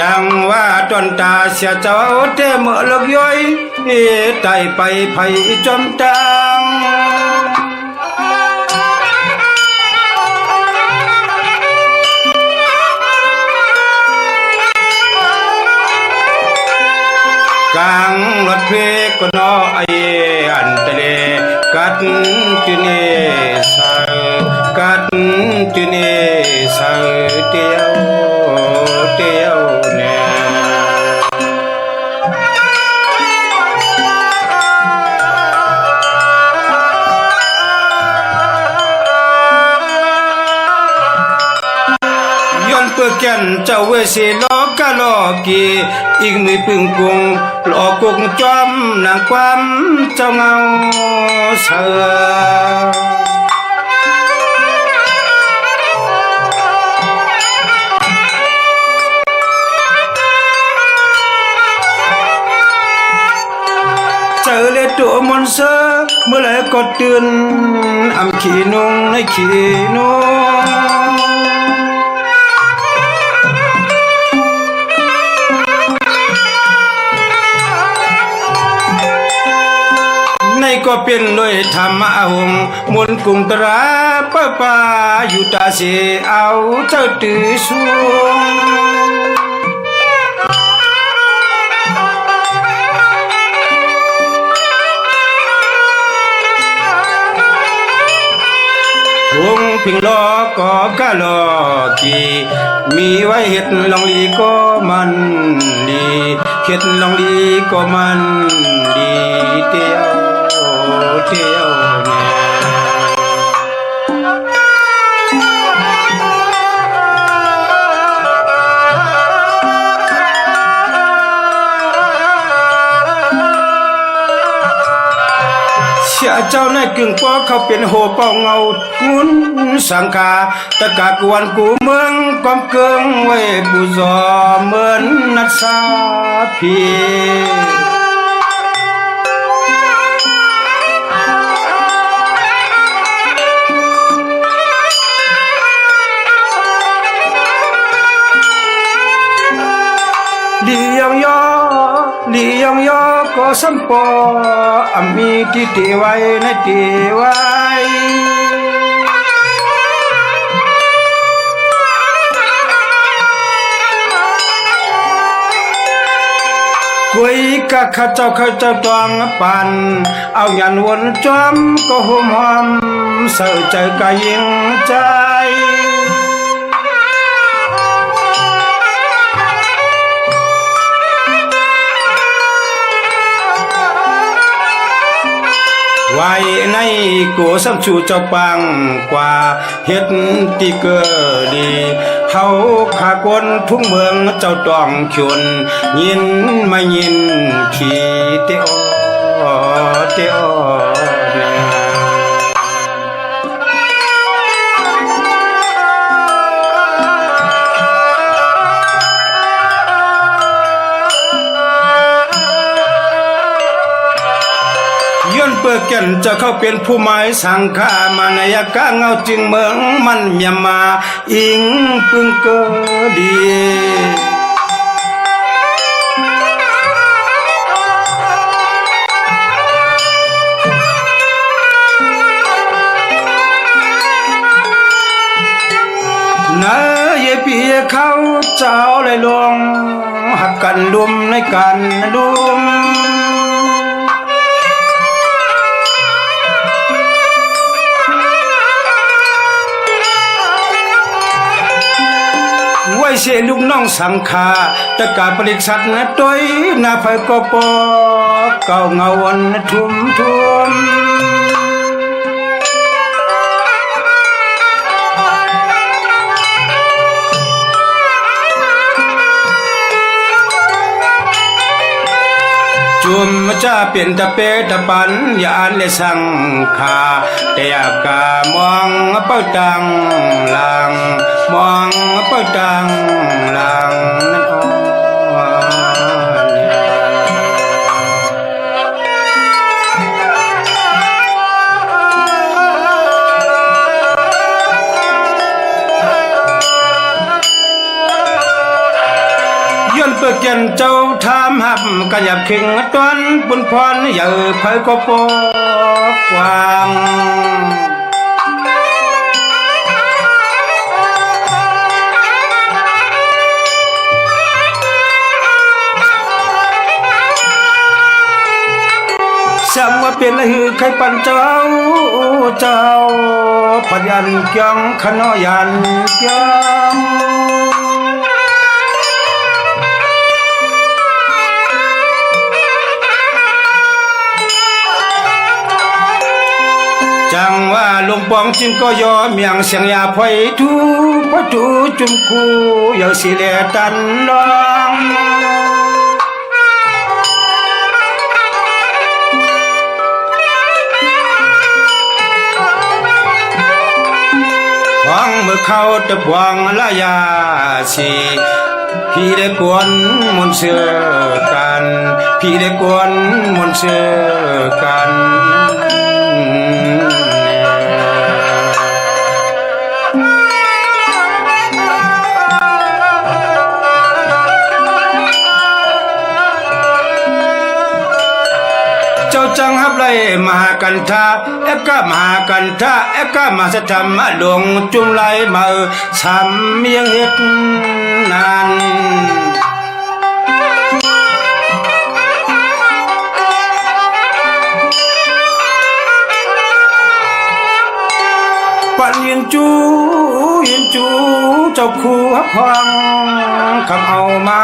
จังว่าจนตาเสียเจ้าเตเมื่อลกย้อยไต่ไปไผจอมตังกลางรถเพก็นอไออันตะเลกัดจุเนสากัดจุเนสาเตียวเนี่ยย้อนเปื้อแก่นเจ้าเวสีล้อกะล้อกีอีกมือปึงกุงหลอกกุงจอมนางความเจ้าเงาเสือเจอเลยตัวมนเสือเมื่อไรก็ตื่นอำขี้นุ่งในขี้นุ่งในก็เป็นเลยธรรมะหงมนกุงตราป้าป้าอยู่ตาเสียเอาเจ้าตื้อสูงวงพิงล้อก็กะล้อกีมีไว้เห็ดลองลีก็มันดีเห็ดลองลีก็มันดีเตียวเนี่ยเสียเจ้าในกึ่งป้อเขาเป็นโหเป่าเงาหุนสังคาตะกากวนกูเมืองความเกิงไว้กูจอเหมือนนัดสาพีเลี้ยงยอก็สัมปอมีที่ตีไว้ในตีไว้กุยกะข้าเจ้าตวงปันเอายันวนจอมก็ห่มหอมเสือใจกะยิงใจไว้ในกูสัมชูเจ้าปังกว่าเฮ็ดที่เกิดดีเฮาขากวนทุ่งเมืองเจ้าต้องชวนยินไม่ยินขี้เตียวเปิดแก่นจะเข้าเป็นผู้หมายสังฆามานายกะเงาจึงเมืองมันเมียมาอิงปึงเกอดีนะเยปีเขาเจ้าเลยลงหักกันลุมในกันลุมไว้เสียลูกน้องสังฆาตะกาปริกสัตว์นะต้อยนาไฟก็ปอเก่าเงาวันทุ่มจุมจะเป็นตะเปตะปันยานเลสังคาแต่ยากามองเป้าตังหลังมองเป้าตังหลังนั่น เตียนเจ้าทำหับกันหยับขิงตอนบุญพรอย่าเผยก็ปอกวางสังว่าเป็นละหือใครปันเจ้าปัญญาเกียงขนอยันเกียงจังว่าลุงปองจึงก็ยอมอย่างเสียงยาพอยทูพอทูจุมคูอย่างสิเลตันลองหวังเมื่อเขาตะบวงละยาสีพี่ได้กวนมนต์เสือกันพี่ได้กวนมนต์เสือกันเจ้าจังฮับไรมหากันทาเอกะมหากันทาเอกะมาสธรรมะหลวงจุมไลมาซ้ำเมียงเฮ็ดนานปันยินจูเจ้าคู่ฮับพังคำเอามา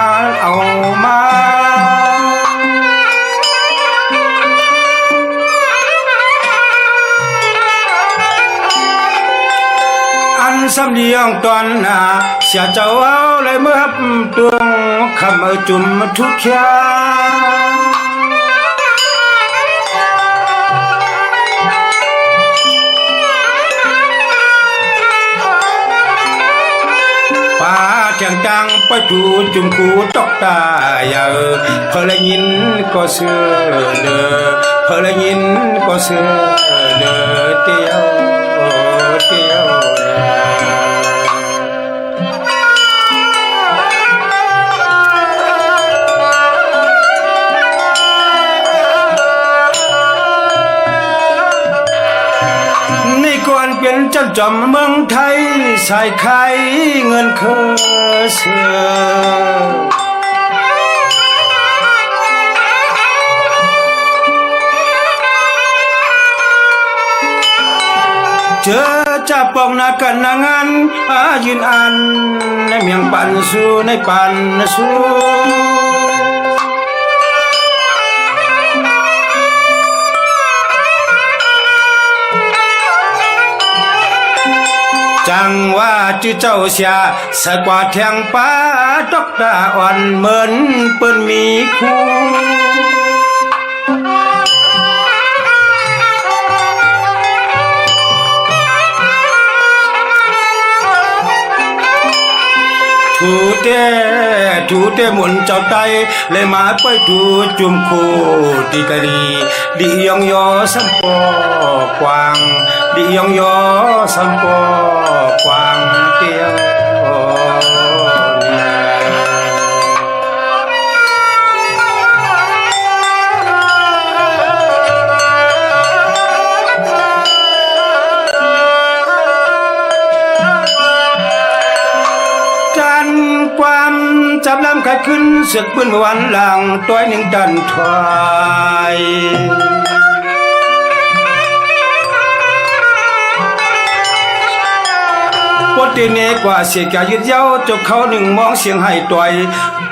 สำเนียงตอนหน้าเสียเจ้าเอาเลยเมื่อฮับตวงคำเอาจุ่มทุกอย่างป่าเทียงจังไปถูจุ่มคูตกตาอย่าเพลยินก็เสือเด้อเพลยินก็เสือเด้อเตียวเป็นจำจอมเมืองไทยสายไข่เงินเคเสือเจอจะปองนากันนางานยืนอันในเมียงปันสู้ในปันสู้จังว่าจื้อเจ้าเสียสกว่าแทงป้าดอกตาอ่อนเหมือนเปิ้นมีคู่ถูเต้หมุนเจ้าไตเลยมาไปถูจุ่มคู่ตีกะดีดียองยอสัมปอกวางดียองยอสัมปอกวางเตียวความจำลำขัดขึ้นเสือกปืนวันหลังตัวหนึ่งดันถอยปวดตีเนกว่าเสียแก่ยืดเย้าจบเขาหนึ่งมองเสียงให้ต่อย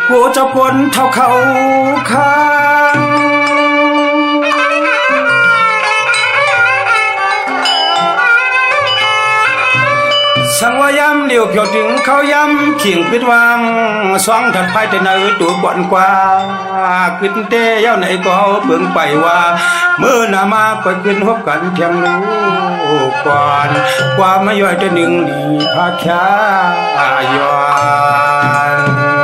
กูจะปนเท่าเขาข้างสังวายำเลี้ยวเพียวถึงเขาย้ำขิงปิดวางสองถัดไปแต่เนยตัวบ่อนกว่าขึ้นเตะเย้าไหนก็เบิ่งไปว่าเมื่อนามาก็ขึ้นพบกันเทียงรู้ก่อนความไม่ย่อยจะหนึ่งหลีพาแค่ย้อน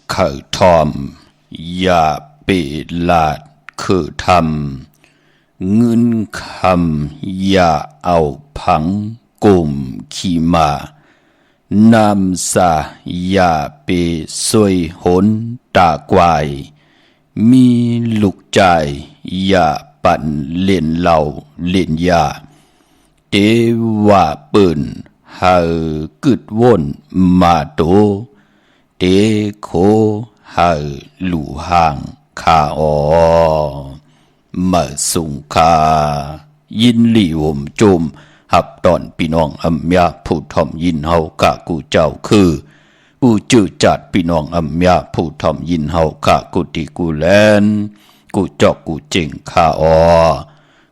เขาทอมอย่าเปลาดคือทำเงินคำอย่าเอาผังกลุ่มขี่มานำซาอย่าเปสวยหนตากวายมีลูกใจอย่าปั่นเล่นเหล่าเล่นยาเตว่าปืนหากึดวนมาโตเตโคหาหลู่ห่างขาออมาสุงคายินหลี่วมจุมหับตอนพี่น้องอัมยาผู้ทอมยินเฮากะกูเจ้าคือกูจื้อจัดพี่น้องอัมยาผู้ทอมยินเฮากะกูติกูแลนกูจอกกูเจ๋งขาออ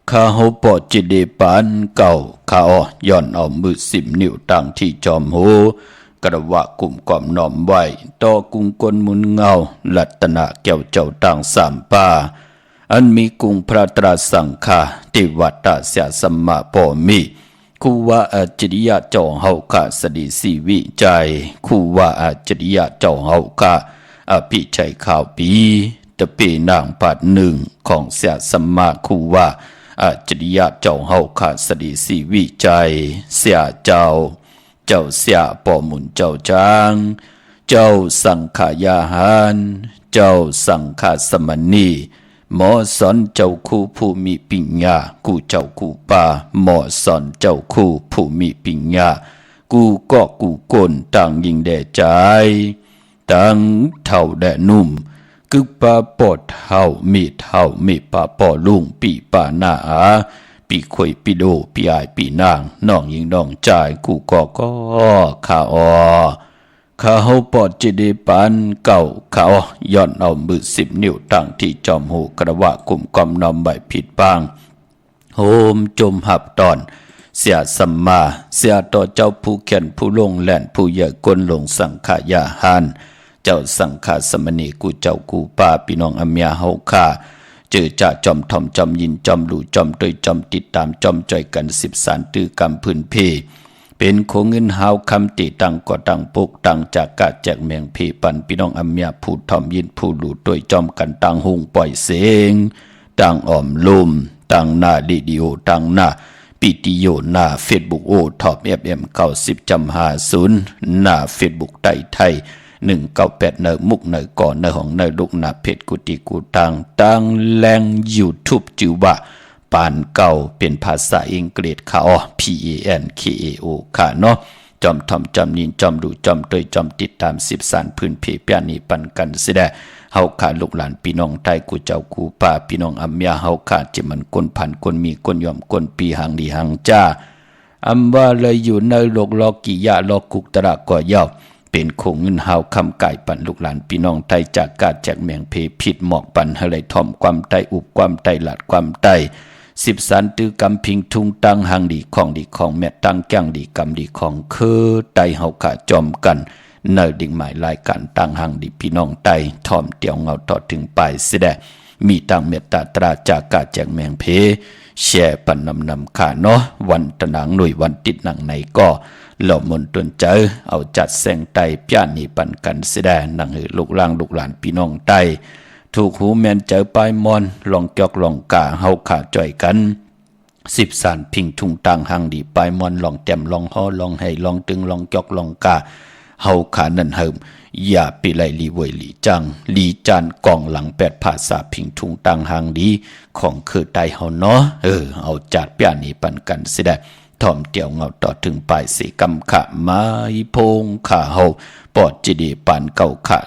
ข้าเฮาปอจิเดปานเก่าข้าอย้อนเอามือ10 นิ้วตั้งที่จอมโหกระวะกลุ่มก่อมน้อมไว้ต่อกุงกลมุนเงาลัตนะแก้วเจ้าต่างสามป่าอันมีกุงพระตราสังฆาติวัตตะเสียสัมมาปอมิคูว่าอาจริยะเจ้าเฮากะสดิสีวิจัยคูว่าอาจริยะเจ้าเฮากะอภิชัยข่าวปีตะเปนางปัดหนึ่งของเสียสัมมาคูว่าอาจริยะเจ้าเฮากะสดิสีวิจัยเสียเจ้าเสียปอมุนเจ้าจางเจ้าสังขายาหารเจ้าสังฆสมณีหมอสอนเจ้าคู่ผู้มีปัญญากูเจ้าคู่ป่าหมอสอนเจ้าคู่ผู้มีปัญญากูก็กูกลต่างยิงแด่ใจต่างเท่าแด่นุ่มกึกป่าปอดเท่ามีป่าปอลุงปีป่าหน้าปีข่อยปีโดปีอายปีนางน้องยิงน้องจ่ายกูก็ข้าอข้าเฮาปอดจิเดปานเก่าข้าย้อนเอามือ10 นิ้วตั้งที่จอมหูกระวะกลุ่มกอมนอมใบผิดบางโฮมจมหับตอนเสียสัมมาเสียต่อเจ้าผู้เขียนผู้ลงแหลนผู้ใหญ่กลลงสังขายาหานเจ้าสังฆสมณีกูเจ้ากูป้าพี่น้องอเมียเฮาข้าเจอจะจอมทอมจอมยินจอมหลู่จอมด้วยจอมติดตามจอมจ่อยกัน10 สารตื้อกำพื้นเพเป็นโคเงินหาวคำติตังก็ตังปุกตังจากกะแจกเมียงเพปันพี่น้องอเมียผู้ทอมยินผู้หลู่ด้วยจอมกันตังหุงปล่อยเสียงตังอ่อมลุมตังหน้าดีดีโอตังหน้าปิติโยหน้าเฟซบุ๊กโอท็อปFM 90.50หน้าเฟซบุ๊กไทย198เนมุกเนก่อนเนของเนลูกหน้าเพจกุติกูตังแรง YouTube จือว่าปานเก่าเป็นภาษาอังกฤษค่ะPANKAO ค่ะเนาะจอมทอมจอมนินจอมดูจอมตยจอมติดตาม10 สารพื้นเพเปียนี้ปันกันสิได้เฮาขาลูกหลานพี่น้องไทยกูเจ้ากูป้าพี่น้องอัมยาเฮาขาจิมันคนพันคนมีคนยอมคนปีหังดีหังจ้าอัมว่าเลยอยู่ในโลกลอกิยะลอกุกตระก่อยาวเป็นคงเงินหาวคำไก่ปันลูกหลานพี่น้องไทยจากกาดจากเมียงเพผิดหมอกปันให้ไหลทอมความไตอุบความไตหลัดความไต10 สารตื้อกำพิงทุงตังหังดีของแม่ตั้งแก้งดีกำดีของคือไตเฮาขาจอมกันเนดิ่งหมายรายการตั้งหังดีพี่น้องไตทอมเตียวเงาต่อถึงปลายสิแดมีตั้งเมตตาตราจากกาดจากเมียงเพแช่ปันนำขาเนาะวันตะหนังหน่วยวันติดหนังในก็เหล่ามนตนเจอเอาจัดแสงไตพี่นี่ปันกันสิแดหนังลูกล่างลูกหลานพี่น้องไตถูกหูแมนเจอปลายมอนลองจอกลองกาเฮาขาจ่อยกัน10 สารพิงทุงตังหังดีปลายมอนลองแต้มลองฮอลองให้ลองตึงลองจอกลองกาเฮาขานั่นเหิมอย่าไปไล่ลีเวยลีจังลีจานกองหลัง8 ภาษาพิงทุงตังหังดีของคือไตเฮาเนาะเอาจัดพี่นี่ปันกันสิได้ทอมเตียวเงาต่อถึงปลายสีกำขะไม้พงขาเฮาปอดจิดีปานเก่าขะ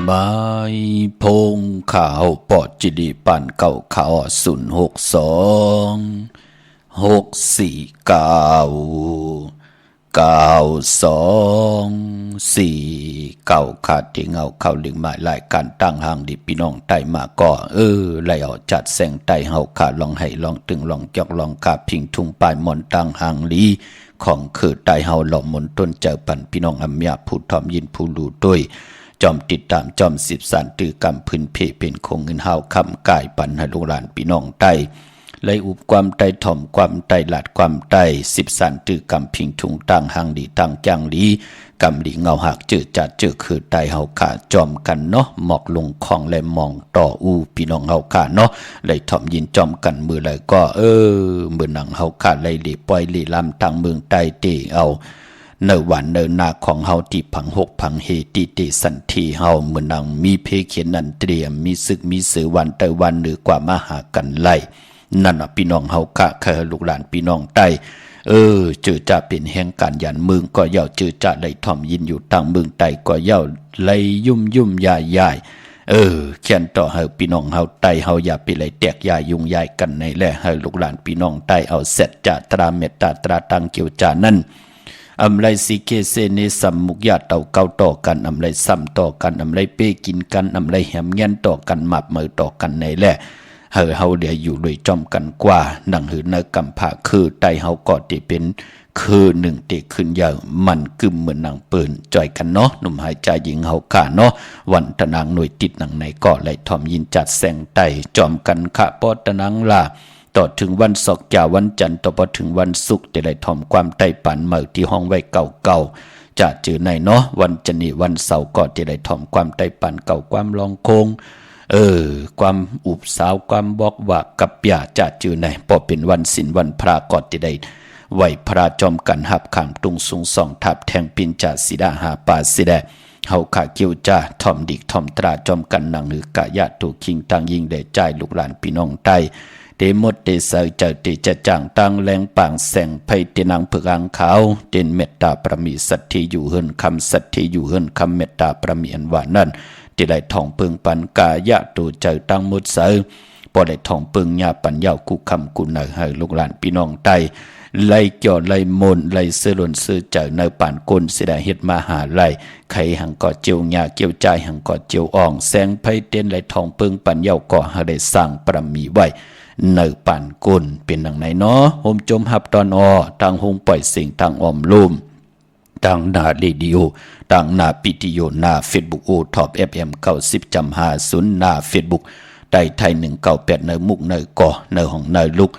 ใบพงขาวปอดจิดีปันเก่าขาว062 649 ขาดที่เงาเข้าลิงหมายรายการตั้งห่างดิพี่น้องไต่มาก็ไล่เอาจัดแสงไต่เฮาขาดลองให้ลองตึงลองจอกลองกาพิงทุ่งปลายมอนตั้งห่างลีของคือไต่เฮาหล่อมนต้นเจอปันพี่น้องอำยาผู้ทอมยินผู้รู้ด้วยจอมติดตามจอมสิบสานตือกำพื้นเพเป็นคงเงินเฮาคำกายปันให้ลูกหลานพี่น้องไต่ไล่อุบความไต่ถ่อมความไต่หลาดความไต่สิบสานตือกำพิงทุงตั้งห่างดีตั้งจังลีกำลีเงาหักจืดจัดจืดคือไต่เฮาขาจอมกันเนาะหมอกลงคลองและมองต่อพี่น้องเฮาขาเนาะไล่ถ่อมยินจอมกันมือเลยก็มือหนังเฮาขาไล่หลีปล่อยหลีลำทางเมืองไต่เตเอาเนวันเนนาของเฮาที่ผังหกผังเฮติเตสันทีเฮาเหมือนนังมีเพเขียนนันเตรียมมีศึกมีสือวันแต่วันเหนือกว่ามาหากันไล่นั่นพี่น้องเฮากะเคยลูกหลานพี่น้องใต้เจอจะเป็นแห่งการยันเมืองก็เย่าเจอจะไล่ถ่อมยินอยู่ต่างเมืองใต้ก็เย่าไล่ยุ่มยายเขียนต่อให้พี่น้องเฮาใต้เฮาอย่าไปไล่แตกยายุ่งยายกันในแลให้ลูกหลานพี่น้องใต้เอาเสร็จจะตราเมตตาตราตังเกี่ยวจานั่นอำไรสิเกเซเนสัมมุกยาเต่าเก่าต่อกันอำไรซ้ำต่อกันอำไรเป้กินกันอำไรแหมเงี้ยนต่อกันหมับมือต่อกันในแหละเฮาเดี๋ยวอยู่ด้วยจอมกันกว่านังหือเนกำผาคือไตเฮาก็ที่เป็นคือหนึ่งที่ขึ้นยาวมันกึมเหมือนนางปืนจ่อยกันเนาะหนุ่มหายใจยิงเฮาขาเนาะวันตะนางหน่วยติดหนังในก็ไหลทอมยินจัดแสงไตจอมกันขะปอตะนางลาต่อถึงวันศกจ่าวันจันทร์ต่อพอถึงวันศุกร์แต่ไหลทอมความไตปันเมื่อที่ห้องไว้เก่าจะจือในเนาะวันจันทร์วันเสาร์ก็จะไหลทอมความไตปันเก่าความลองโคงความอุบสาวความบอกว่ากับยาจะจือในพอเป็นวันศีลวันพระก็จะได้ไหวพระจอมกันหับขามตุงสูงสองทับแทงปินจ่าสีดาหาป่าสีแดเฮาขาเกี่ยวจ่าทอมดิกทอมตราจอมกันนังหือกะยะตูคิงตังยิงได้ใจลูกหลานพี่น้องใต้เดมดเดเสเจอเดจะจางตังแรงปางแสงไพเตนังผึกอังขาวเดนเมตตาประมีสัตที่อยู่เฮินคำสัตที่อยู่เฮินคำเมตตาประมีอันว่านั่นที่ได้ทองเปิงปันกายะตูเจอตังมุดเสพอได้ทองเปิงญาปัญญากุคำกุนให้ลูกหลานพี่น้องใต้ไล่เกี่ยวไล่มนไล่เสือหล่นเสือเจอในป่านกลเสดาเฮ็ดมาหาไล่ไข่หังก่อเจียวญาเกี่ยวใจหังก่อเจียวอ่องแสงไพเต้นไล่ทองเปิงปัญญาก่อให้ได้สร้างประมีไว้ในป่านกุนเป็นดังไหนเนาะโฮมจมหับตอนต่างหงปล่อยสิ่งต่างอมลุ่มต่างหน้าเรดิโอต่างหน้าปิติโยหน้าเฟซบุ๊กโอท็อป FM 90.50หน้าเฟซบุ๊กได้ไทย198ในมุกในก่อในห้องในลุก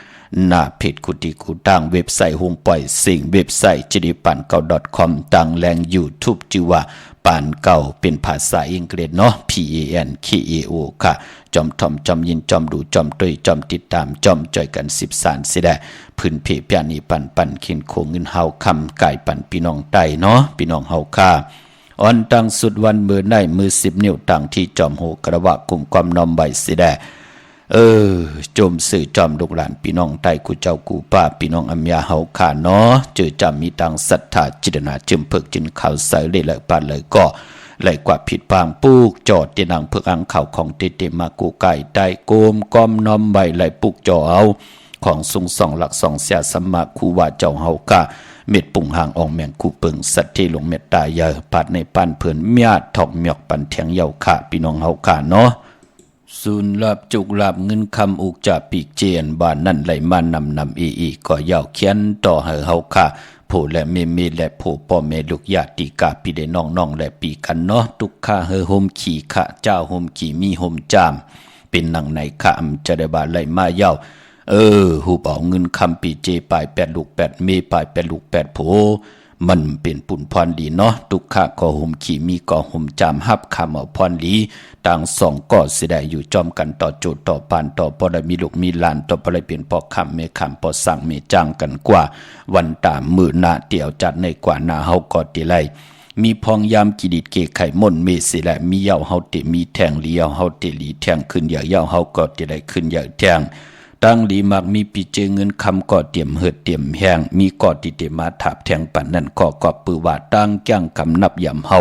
หน้าเพจกุฏิกูต่างเว็บไซต์หงปล่อยสิ่งเว็บไซต์จิริปันเก่า .com ต่างแรง YouTube ชื่อว่าปานเก่าเป็นภาษาอังกฤษเนาะ PANKAO ค่ะจอมทอมจอมยินจอมดูจอมตุยจอมติดตามจอมจ่อยกัน10สารสิได้พื้นเพเปียนีปันขินโคเงินเฮาคำกายปันพี่น้องใต้เนาะพี่น้องเฮาค่ะอ่อนตั้งสุดวันมือในมือ10นิ้วตั้งที่จอมโหกระวะกลุ่มความนอมใบสิได้จมสื่อจอมลูกหลานพี่น้องใต้กูเจ้ากูป้าพี่น้องอัมยาเฮาขาเนาะเจอจำมีตังศรัทธาจิตนาจึมเพิกจินข่าวใส่เลยเลยปานเลยก็เลยกว่าผิดพางปุกจอดเตนังเพิกอังข่าวของเตมากูไก่ใต้โกมก้อมน้อมใบเลยปุกจอเอาของสุงสองหลักสองเสียสมมาคูว่าเจ้าเฮากะ เม็ดปุ่งห่างอองแมงคูเปิงสัตเทลงเม็ดตายเยอปาดในปานเพิ่นเมียถอกหมอกปันเถียงเยาค่ะพี่น้องเฮาค่ะเนาะศูนย์ลาบจุกลาบเงินคำอุกจะปีกเจียนบ้านนั่นไหลมานำอีก็ยาวเขียนต่อเฮาค่ะผู้และเมและผู้พ่อแม่ลูกญาติกาพี่ได้น้องและปีกันเนาะทุกข้าโฮมขี่ข้าเจ้าโฮมขี่มีโฮมจามเป็นหนังในข้ามจะได้บาไหลมาเยาหูเบาเงินคำปีเจปลาย8 ลูก 8 เมปลาย8 ลูก 8โผมันเป็นปุ่นพรดีเนาะทุกข้าก็โฮมขี่มีก็โฮมจามฮับคำเอาพรลีต่างสองก็เสียดายอยู่จอมกันต่อโจทย์ต่อปานต่อพอได้มีลูกมีหลานต่อพอได้เปลี่ยนพอคำเมคำพอสั่งเมจ้างกันกว่าวันตามมือหน้าเตี่ยวจัดในกว่าหน้าเฮาก็ติไลมีพองยามกิดิดเกไข่ม่นเมสิและมีเยาเฮาติมีแทงเลียวเฮาติลีแทงขึ้นอย่าเยาเฮาก็ติไลขึ้นอย่าแทงตั้งลีมักมีปีเจเงินคำก็เตรียมเหือดเตรียมแหงมีกอติเตมาถาบแทงปันนั่นก็กอบปือว่าตั้งจ้างคำนับยำเฮา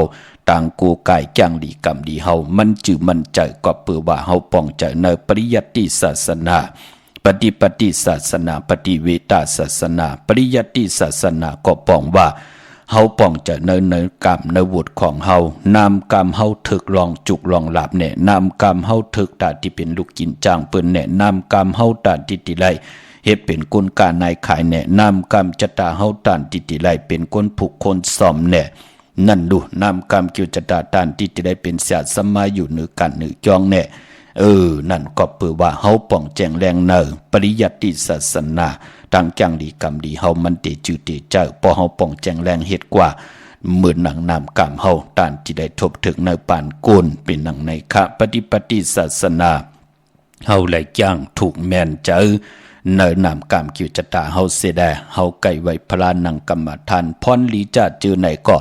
ต่างกูกายจ้างดีกรรมดีเฮามันจือมันใจกอบปือว่าเฮาป้องใจในปริยัติศาสนาปฏิศาสนาปฏิเวตาศาสนาปริยัติศาสนาก็ป้องว่าเฮาป้องจะเนกรรมในวุฒิของเฮานำกรรมเฮาถึกลองจุกลองหลับเนี่ยนำกรรมเฮาถึกตาที่เป็นลูกกินจ้างเปิ้นเนี่ยนำกรรมเฮาตาที่ติไลเฮ็ดเป็นกลการนายขายเนี่ยนำกรรมจตาเฮาตานที่ติไลเป็นคนผูกคนซ่อมเนี่ยนั่นดูนำกรรมเกี่ยวจตาตานที่ติได้เป็นเสียสมาอยู่เหนือกันเหนือจองเนี่ยนั่นก็เปือว่าเฮาป้องแจงแรงเนอปริยัติศาสนาตั้งจังดีกรรมดีเฮามันเตจือเตเจ้าพอเฮาป้องแจงแรงเฮ็ดกว่าเหมือนหนังนามกรรมเฮาตานที่ได้ทบถึงในปานโกนเป็นหนังในคะปฏิศาสนาเฮาไหลจ้างถูกแม่นเจอในนามกรรมเกี่ยวจตาเฮาเสดเฮาไก่ไว้พลานังกรรมฐานพรลีจะเจอไหนก็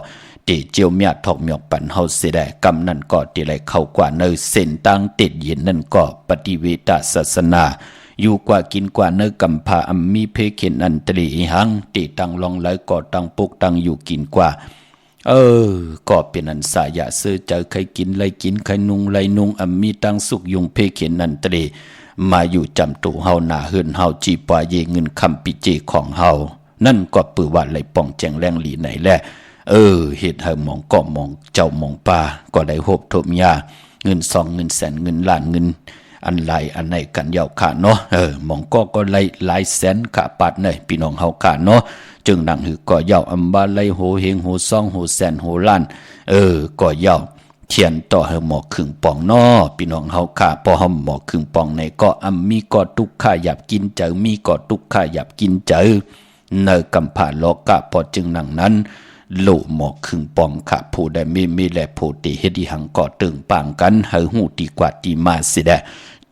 ติเจียวเมียถอกหมอกปันเฮาเสดกรรมนั่นก็ติไหลเข้ากว่าในเส้นตั้งติดเย็นนั่นก็ปฏิเวตศาสนาอยู่กว่ากินกว่าเนื้อกำพาอัมมีเพเข็นอันตรีหังติตังลองไหลก็ตังปุกตังอยู่กินกว่าก็เป็นอันสายะเสือเจอใครกินไรกินใครนุงไรนุงอัมมีตังสุกยุงเพเข็นอันตรีมาอยู่จำตูเฮาหนาเฮือนเฮาจีปาเยเงินคำปิเจของเฮานั่นก็ปือว่าไหลป่องแจงแรงหลีไหนแหละเหตุให้มองก็มองเจ้ามองป่าก็ได้โหบทมยาเงิน2 เงินแสนเงินล้านเงินอันไหลอันไหนกันยาวขาเนาะมองก็ไหลหลายแสนขาปัดเนยพี่น้องเฮาขาเนาะจึงดังหือก็ยาวอัมบาไหลโหเฮงโหซองโหแสนโหล้านก็ยาวเทียนต่อให้หมอครึ่งปองน้อพี่น้องเฮาขาพอเฮาหมอครึ่งปองในก็มีก็ทุกข้าหยับกินเจอมีก็ทุกข้าหยับกินเจอเนกำผ่าโลกะพอจึงดังนั้นโลหมอกครึ่งปองค่ะผู้ใดมีและผู้ติเฮ็ดที่หังก่อตึงปางกันให้หูดีกว่าตีมาสิได้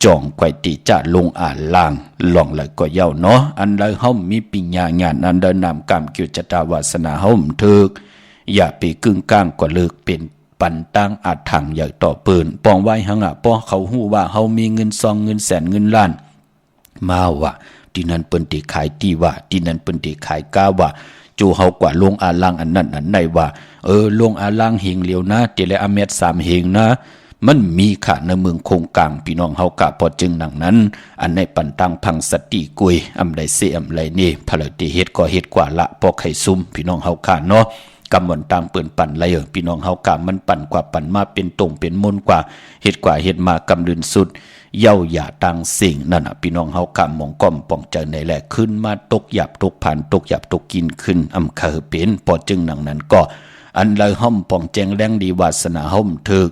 จองไกวติจะลงอ่านล่างลองเลยก็เย้าเนาะอันใดเฮามีปัญญางานอันใดนำกรรมเกี่ยวจตาวาสนาเฮาถึกอย่าไปกึ่งกลางก็เลิกเป็นปันตั้งอาจถังใหญ่ต่อปืนปองไว้หังป้อเขาฮู้ว่าเฮามีเงิน2 เงินแสนเงินล้านมาว่าที่นั้นเปิ้นติขายตีว่าที่นั้นเปิ้นติขายกาว่าจูเฮากว่าลงอาลังอันนั้นอันไหนว่าลงอาลังเฮงเหลียวนะเตเลอเมต3เฮงนะมันมีค่ะในเมืองคงกลางพี่น้องเฮากะพอจึงดังนั้นอันในปันตังพังสติกุยอำไดเสอำไลนี่พลติเฮ็ดก็เฮ็ดกว่าละปอกไข่ซุ่มพี่น้องเฮากะเนาะกำมนตามเปิ้นปั่นไรพี่น้องเฮากะมันปั่นกว่าปั่นมาเป็นตรงเป็นมนกว่าเฮ็ดกว่าเฮ็ดมากำลืนสุดเย้าอย่าตังสิ่งนั่นพี่น้องเฮากะมองก้อมป้องใจในแหละขึ้นมาตกหยับตกผ่านตกหยับตกกินขึ้นอำเคอเป็นพอจึงดังนั้นก็อันเลยห้อมป้องแจงแรงดีวาสนาห้อมถึก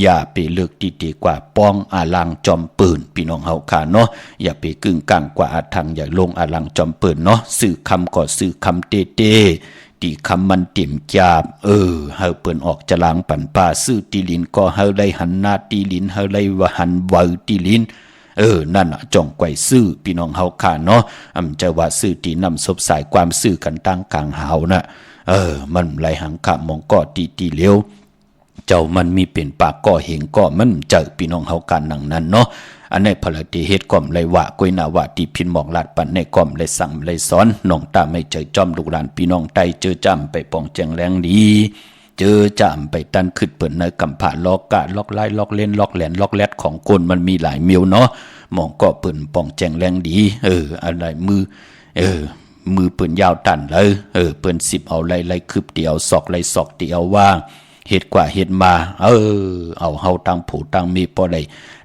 อย่าไปเลือกดีๆกว่าป้องอาลังจอมปืนพี่น้องเฮาค่ะเนาะอย่าไปกึ่งกลางกว่าอาทังอย่าลงอาลังจอมปืนเนาะสื่อคำก็สื่อคำเต้ตีคำมันเต็มจาบเฮาเปิ้นออกจะล้างปั่นป่าซื้อตีลินก็เฮาได้หันหน้าตีลินเฮาได้ว่าหันเว้าตีลินนั่นจ่องไกวซื้อพี่น้องเฮาค่ะเนาะจะว่าซื้อตีนำซบสายความซื้อกันตั้งกลางหาวน่ะมันไหลหังขะมองก็ตีเหลียวเจ้ามันมีเป็นปากก็เห็นก็มันเจอพี่น้องเฮากันนังนั้นเนาะอันในพลติเฮ็ดก่อมเลยว่ากุยนาวาตีพินหมองลาดปันในก่อมเลยสั่งเลยสอนน้องตาไม่เจอจอมลูกหลานพี่น้องไตเจอจำไปปองแจงแรงดีเจอจำไปตันขึ้นเปิดในกำผ่าล็อกกะล็อกไล่ล็อกเล่นล็อกแหลนล็อกแลดของคนมันมีหลายเมียวเนาะมองก็เปิ่นปองแจงแรงดีอะไรมือ มือเปิ้นยาวตันเลยเปิ้น10เอาไล่คืบเดียวศอกไล่ศอกเดียวว่าเฮ็ดกว่าเฮ็ดมาเอาเฮาตั้งผู้ตั้งมีบ่ได้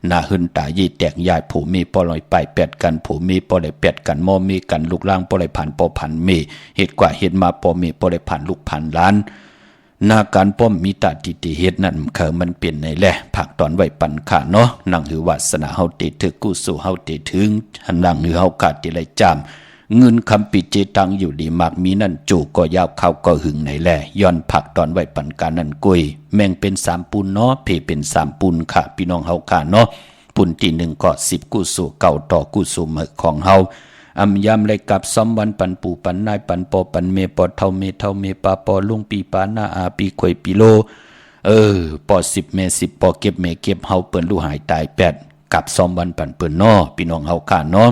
หน้าหึนตายีแตกยายผู้มีบ่ลอยไปแปดกันผู้มีบ่ได้แปดกันมอมีกันลูกล่างบ่ได้ผ่านพันมีเฮ็ดกว่าเฮ็ดมาบ่มีบ่ได้ผ่านลูกผ่านล้านหน้าการป้อมมีตาติเฮ็ดนั่นมันเปลี่ยนในแหละผักตอนไว้ปันขาเนาะนั่งหือวาสนาเฮาติถึกกู้สู่เฮาติถึงหันหลังหือเฮาขาดติไลจามเงินคำปิเจตังอยู่ดีมากมีนั่นจู่ก็ยาวเข้าก็หึงในแหละย้อนผักตอนไว้ปันการนั่นกุยแม่งเป็น3ปูนเนาะเพเป็น3ปูนค่ะพี่น้องเฮาค่ะเนาะปูนที่1ก็10กู้สู่เก่าต่อกู้สู่มือของเฮาอำยามเลยกับซ้อมวันปันปูปันนายปันปอปันเมปอเท่าเมปาปอลุงปีปาหน้าอาปีข่อยปีโลปอ10เม10ปอเก็บเมเก็บเฮาเปิ้นลูกหายตาย8กับซ้อมวันปันเปิ้นเนาะพี่น้องเฮาค่ะเนาะ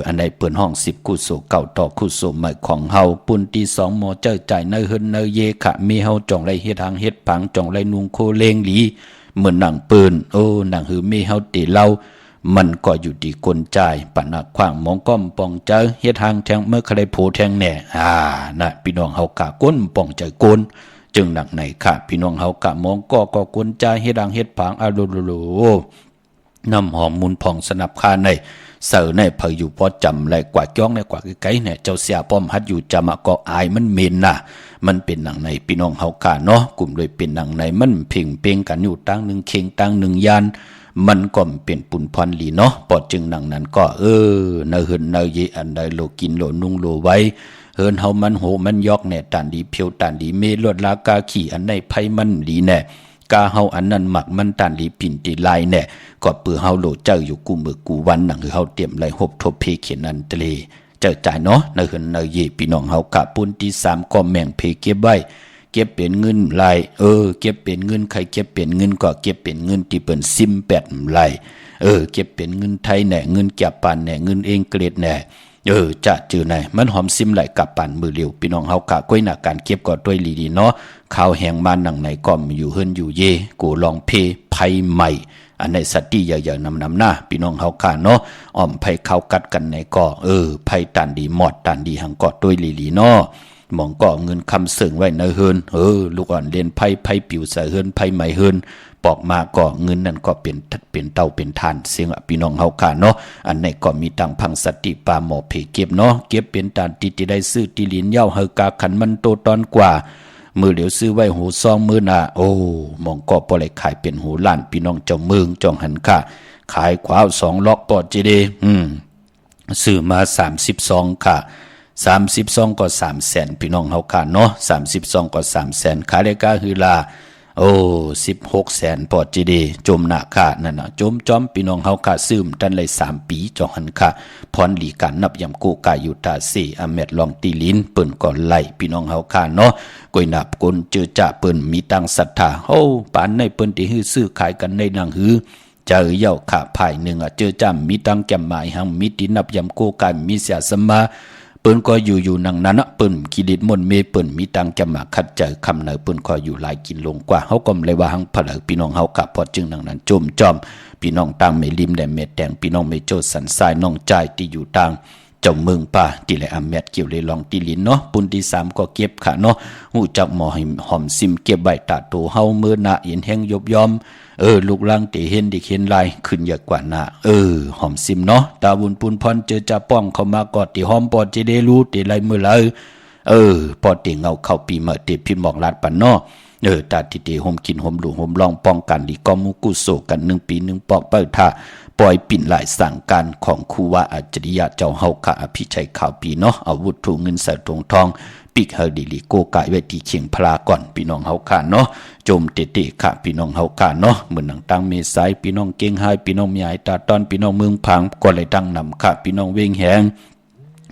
อันใดเปิ้นห้อง10กู้สู่เก่าต่อกู้สู่ใหม่ของเฮาปุ่นที่2หมอเจ้าใจเนยเฮินเนยเยค่ะมีเฮาจ่องไรเฮ็ดทางเฮ็ดผังจ่องไรนุงโคเลงหลีเหมือนหนังปืนหนังหือมีเฮาติเล่ามันก็อยู่ที่คนจ่ายปัญหาขวางมองก้อมปองเจอเฮ็ดทางแทงเมื่อใครโผแทงแหน่นะพี่น้องเฮากะก้นปองใจก้นจึงหนักไหนค่ะพี่น้องเฮากะมองก็คนจ่ายเฮ็ดทางเฮ็ดผังโลน้ำหอมมุนผ่องสนับคาในเสือในเพยอยู่พอจำไรกว่าจ้องในกว่าไกลเนี่ยเจ้าเสียป้อมฮัดอยู่จำก็อายมันเมนนะมันเป็นหนังในพี่น้องเฮากะเนาะกลุ่มโดยเป็นหนังในมันเพ่งเปงกันอยู่ตั้งหนึ่งเข่งตั้งหนึ่งยานมันก็เป็นปุ่นพรลีเนาะปอดจึงหนังนั้นก็เนเฮินเนเยอันใดโลกินโลนุ่งโลไว้เฮินเฮามันโหมันยอกแน่ตันดีเพียวตันดีเมลวดลากาขี่อันใดไผมันดีแน่กาเฮาอันนั้นหมักมันตันดีปิ่นตีลายแน่ก็ปือเฮาโลเจ้าอยู่กูมือกูวันหนังเฮาเตรียมไหลหบทบเพเขียนอันทะเลเจ้าจ่ายเนาะเนเฮินเนเยพี่น้องเฮากะปุ่นที่3ก็แม่งเพเก็บไว้เก็บเป็นเงินไหลเก็บเป็นเงินใครเก็บเป็นเงินก็เก็บเป็นเงินที่เปิ้นซิม8ไหลเก็บเป็นเงินไทยแหน่เงินแก่ปานแหน่เงินเองเกรดแหน่จะจือไหนมันหอมซิมไหลกับปานมือเร็วพี่น้องเฮากะก้อยหน้าการเก็บก็ด้วยลีเนาะข้าวแห้งมาหนังไหนก็อยู่เฮิรนอยู่เยกูลองเพไผใหม่อันในสติอย่านำหน้าพี่น้องเฮากะเนาะอ้อมไผเข้ากัดกันไหนก็ไผตันดีหมอดตันดีหังก็ด้วยลีเนาะมองก็เงินคำเสื่องไว้ในเฮินลูกอ่อนเรียนไพ่ปิวใส่เฮินไพ่ใหม่เฮินปอกมาก็เงินนั่นก็เป็นเต้าเป็นทานเสียงพี่น้องเฮาค่ะเนาะอันไหนก็มีตังพังสติปาหมอเพเก็บเนาะเก็บเป็นตานติได้ซื้อติลินเย้าเฮากาขันมันโตตอนกว่ามือเหลียวซื้อไว้หูซองมือน่ะมองก็บ่ได้ขายเป็นหูล้านพี่น้องเจ้าเมืองจองหันค่ะขายขวาว2ล็อกปอดเจเดซื้อมา32ค่ะ32ก็300,000พี่น้องเฮาค่ะเนาะ32ก็300,000ขายได้ก็คือลา1600,000ปอดจีดีจมหน้าค่ะนั่นน่ะจมจอมพี่น้องเฮาค่ะซึมตันเลย3ปีจองหันค่ะพรหลีกันนับยำกูกายอยู่ตา4อเมดลองตีลิ้นเปิ้นก่อนไล่พี่น้องเฮาค่ะเนาะก้อยนับกลเจอจะเปิ้นมีตังศรัทธาปานในเปิ้นที่ฮื้อซื้อขายกันในนางหือเจอเย้าค่ะภายหนึ่งเจอจำมีตังแก่มหมายหังมีตินับยำกูกายมีเสียสมาเปิ้นก็อยู่นังนั้นเปิ้นกิเลสมนเมเปิ้นมีตังจะมาคัดเจอคำไหนเปิ้นก็อยู่หลายกินลงกว่าเฮาก็เลยว่าหังผลักพี่น้องเฮากะพอจึงนังนั้นจมจอมพี่น้องต่างไม่ริมและเม็ดแดงพี่น้องไม่โจสันทรายน้องใจที่อยู่ต่างเจ้าเมืองป่าที่ไหลอำแมดเกี่ยวเลยลองตีลินเนาะปุนที่3ก็เก็บค่ะเนาะฮู้จักหมอหอมซิมเก็บใบตาโตเฮามื้อหน้าเห็นแห้งยบยอมลูกลังติเห็นดิเห็นลายขึ้นเยอะกว่าหน้าหอมซิมเนาะตาบุญปุนพรเจอจะป้องเข้ามากอดติหอมปอดจะได้รู้ติไหลมื้อละปอดติเงาเข้าปีมาติพิมพ์บอกลาดปันเนาะตาติติห่มกินห่มหลูห่มลองป้องกันดีก็มุกุโสกัน1ปี1ปอกเปิดท่าปล่อยปิ่นหลายสั่งการของครูว่าอัจฉริยะเจ้าเฮาค่ะอภิชัยข่าวปีเนาะอาวุธถูกเงินใส่ตรงทองปิกเฮดิลิโกกายไว้ที่เขียงพลาก่อนพี่น้องเฮาค่ะเนาะโจมเตะค่ะพี่น้องเฮาค่ะเนาะเหมือนหนังตังเมษายพี่น้องเก่งหายพี่น้องมีหายตาตอนพี่น้องเมืองพังก็เลยตั้งนำค่ะพี่น้องเวงแหง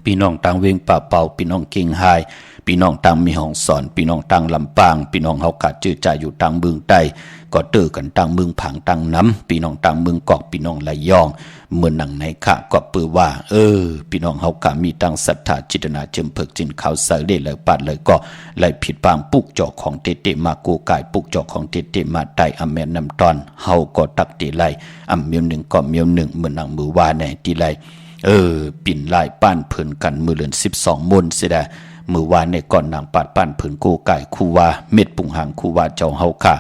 พี่น้องตังเวงป่าเป่าพี่น้องเก่งหายพี่น้องตังมีห้องสอนพี่น้องตังลำปางพี่น้องเฮาค่ะจื้อใจอยู่ตังเมืองใต้ก็เตอกันตังเมืองผังตังน้ำพี่น้องตังเมืองกอกพี่น้องระยองเมื่อหนังไหนค่ะก็ปือว่าพี่น้องเฮากะมีตังศรัทธาจิตนาเจิมเพิกจินเขาใส่ได้เลยปัดเลยก็เลยผิดบางปุกจอกของเตมาโกกายปุกจอกของเตมาไตอเมนนำตอนเฮาก็ตักตีไลเมียวหนึ่งก็เมียวหนึ่งเมื่อหนังมือว่าแน่ตีไล ปิ่นลายป้านเพิ่นกันมือเลือน12มนสิได้มือวานในก่อนนางปาดป้านเพิ่นโกไก่คูว่าเม็ดปุงหางคูว่าเจ้าเฮาค่ะ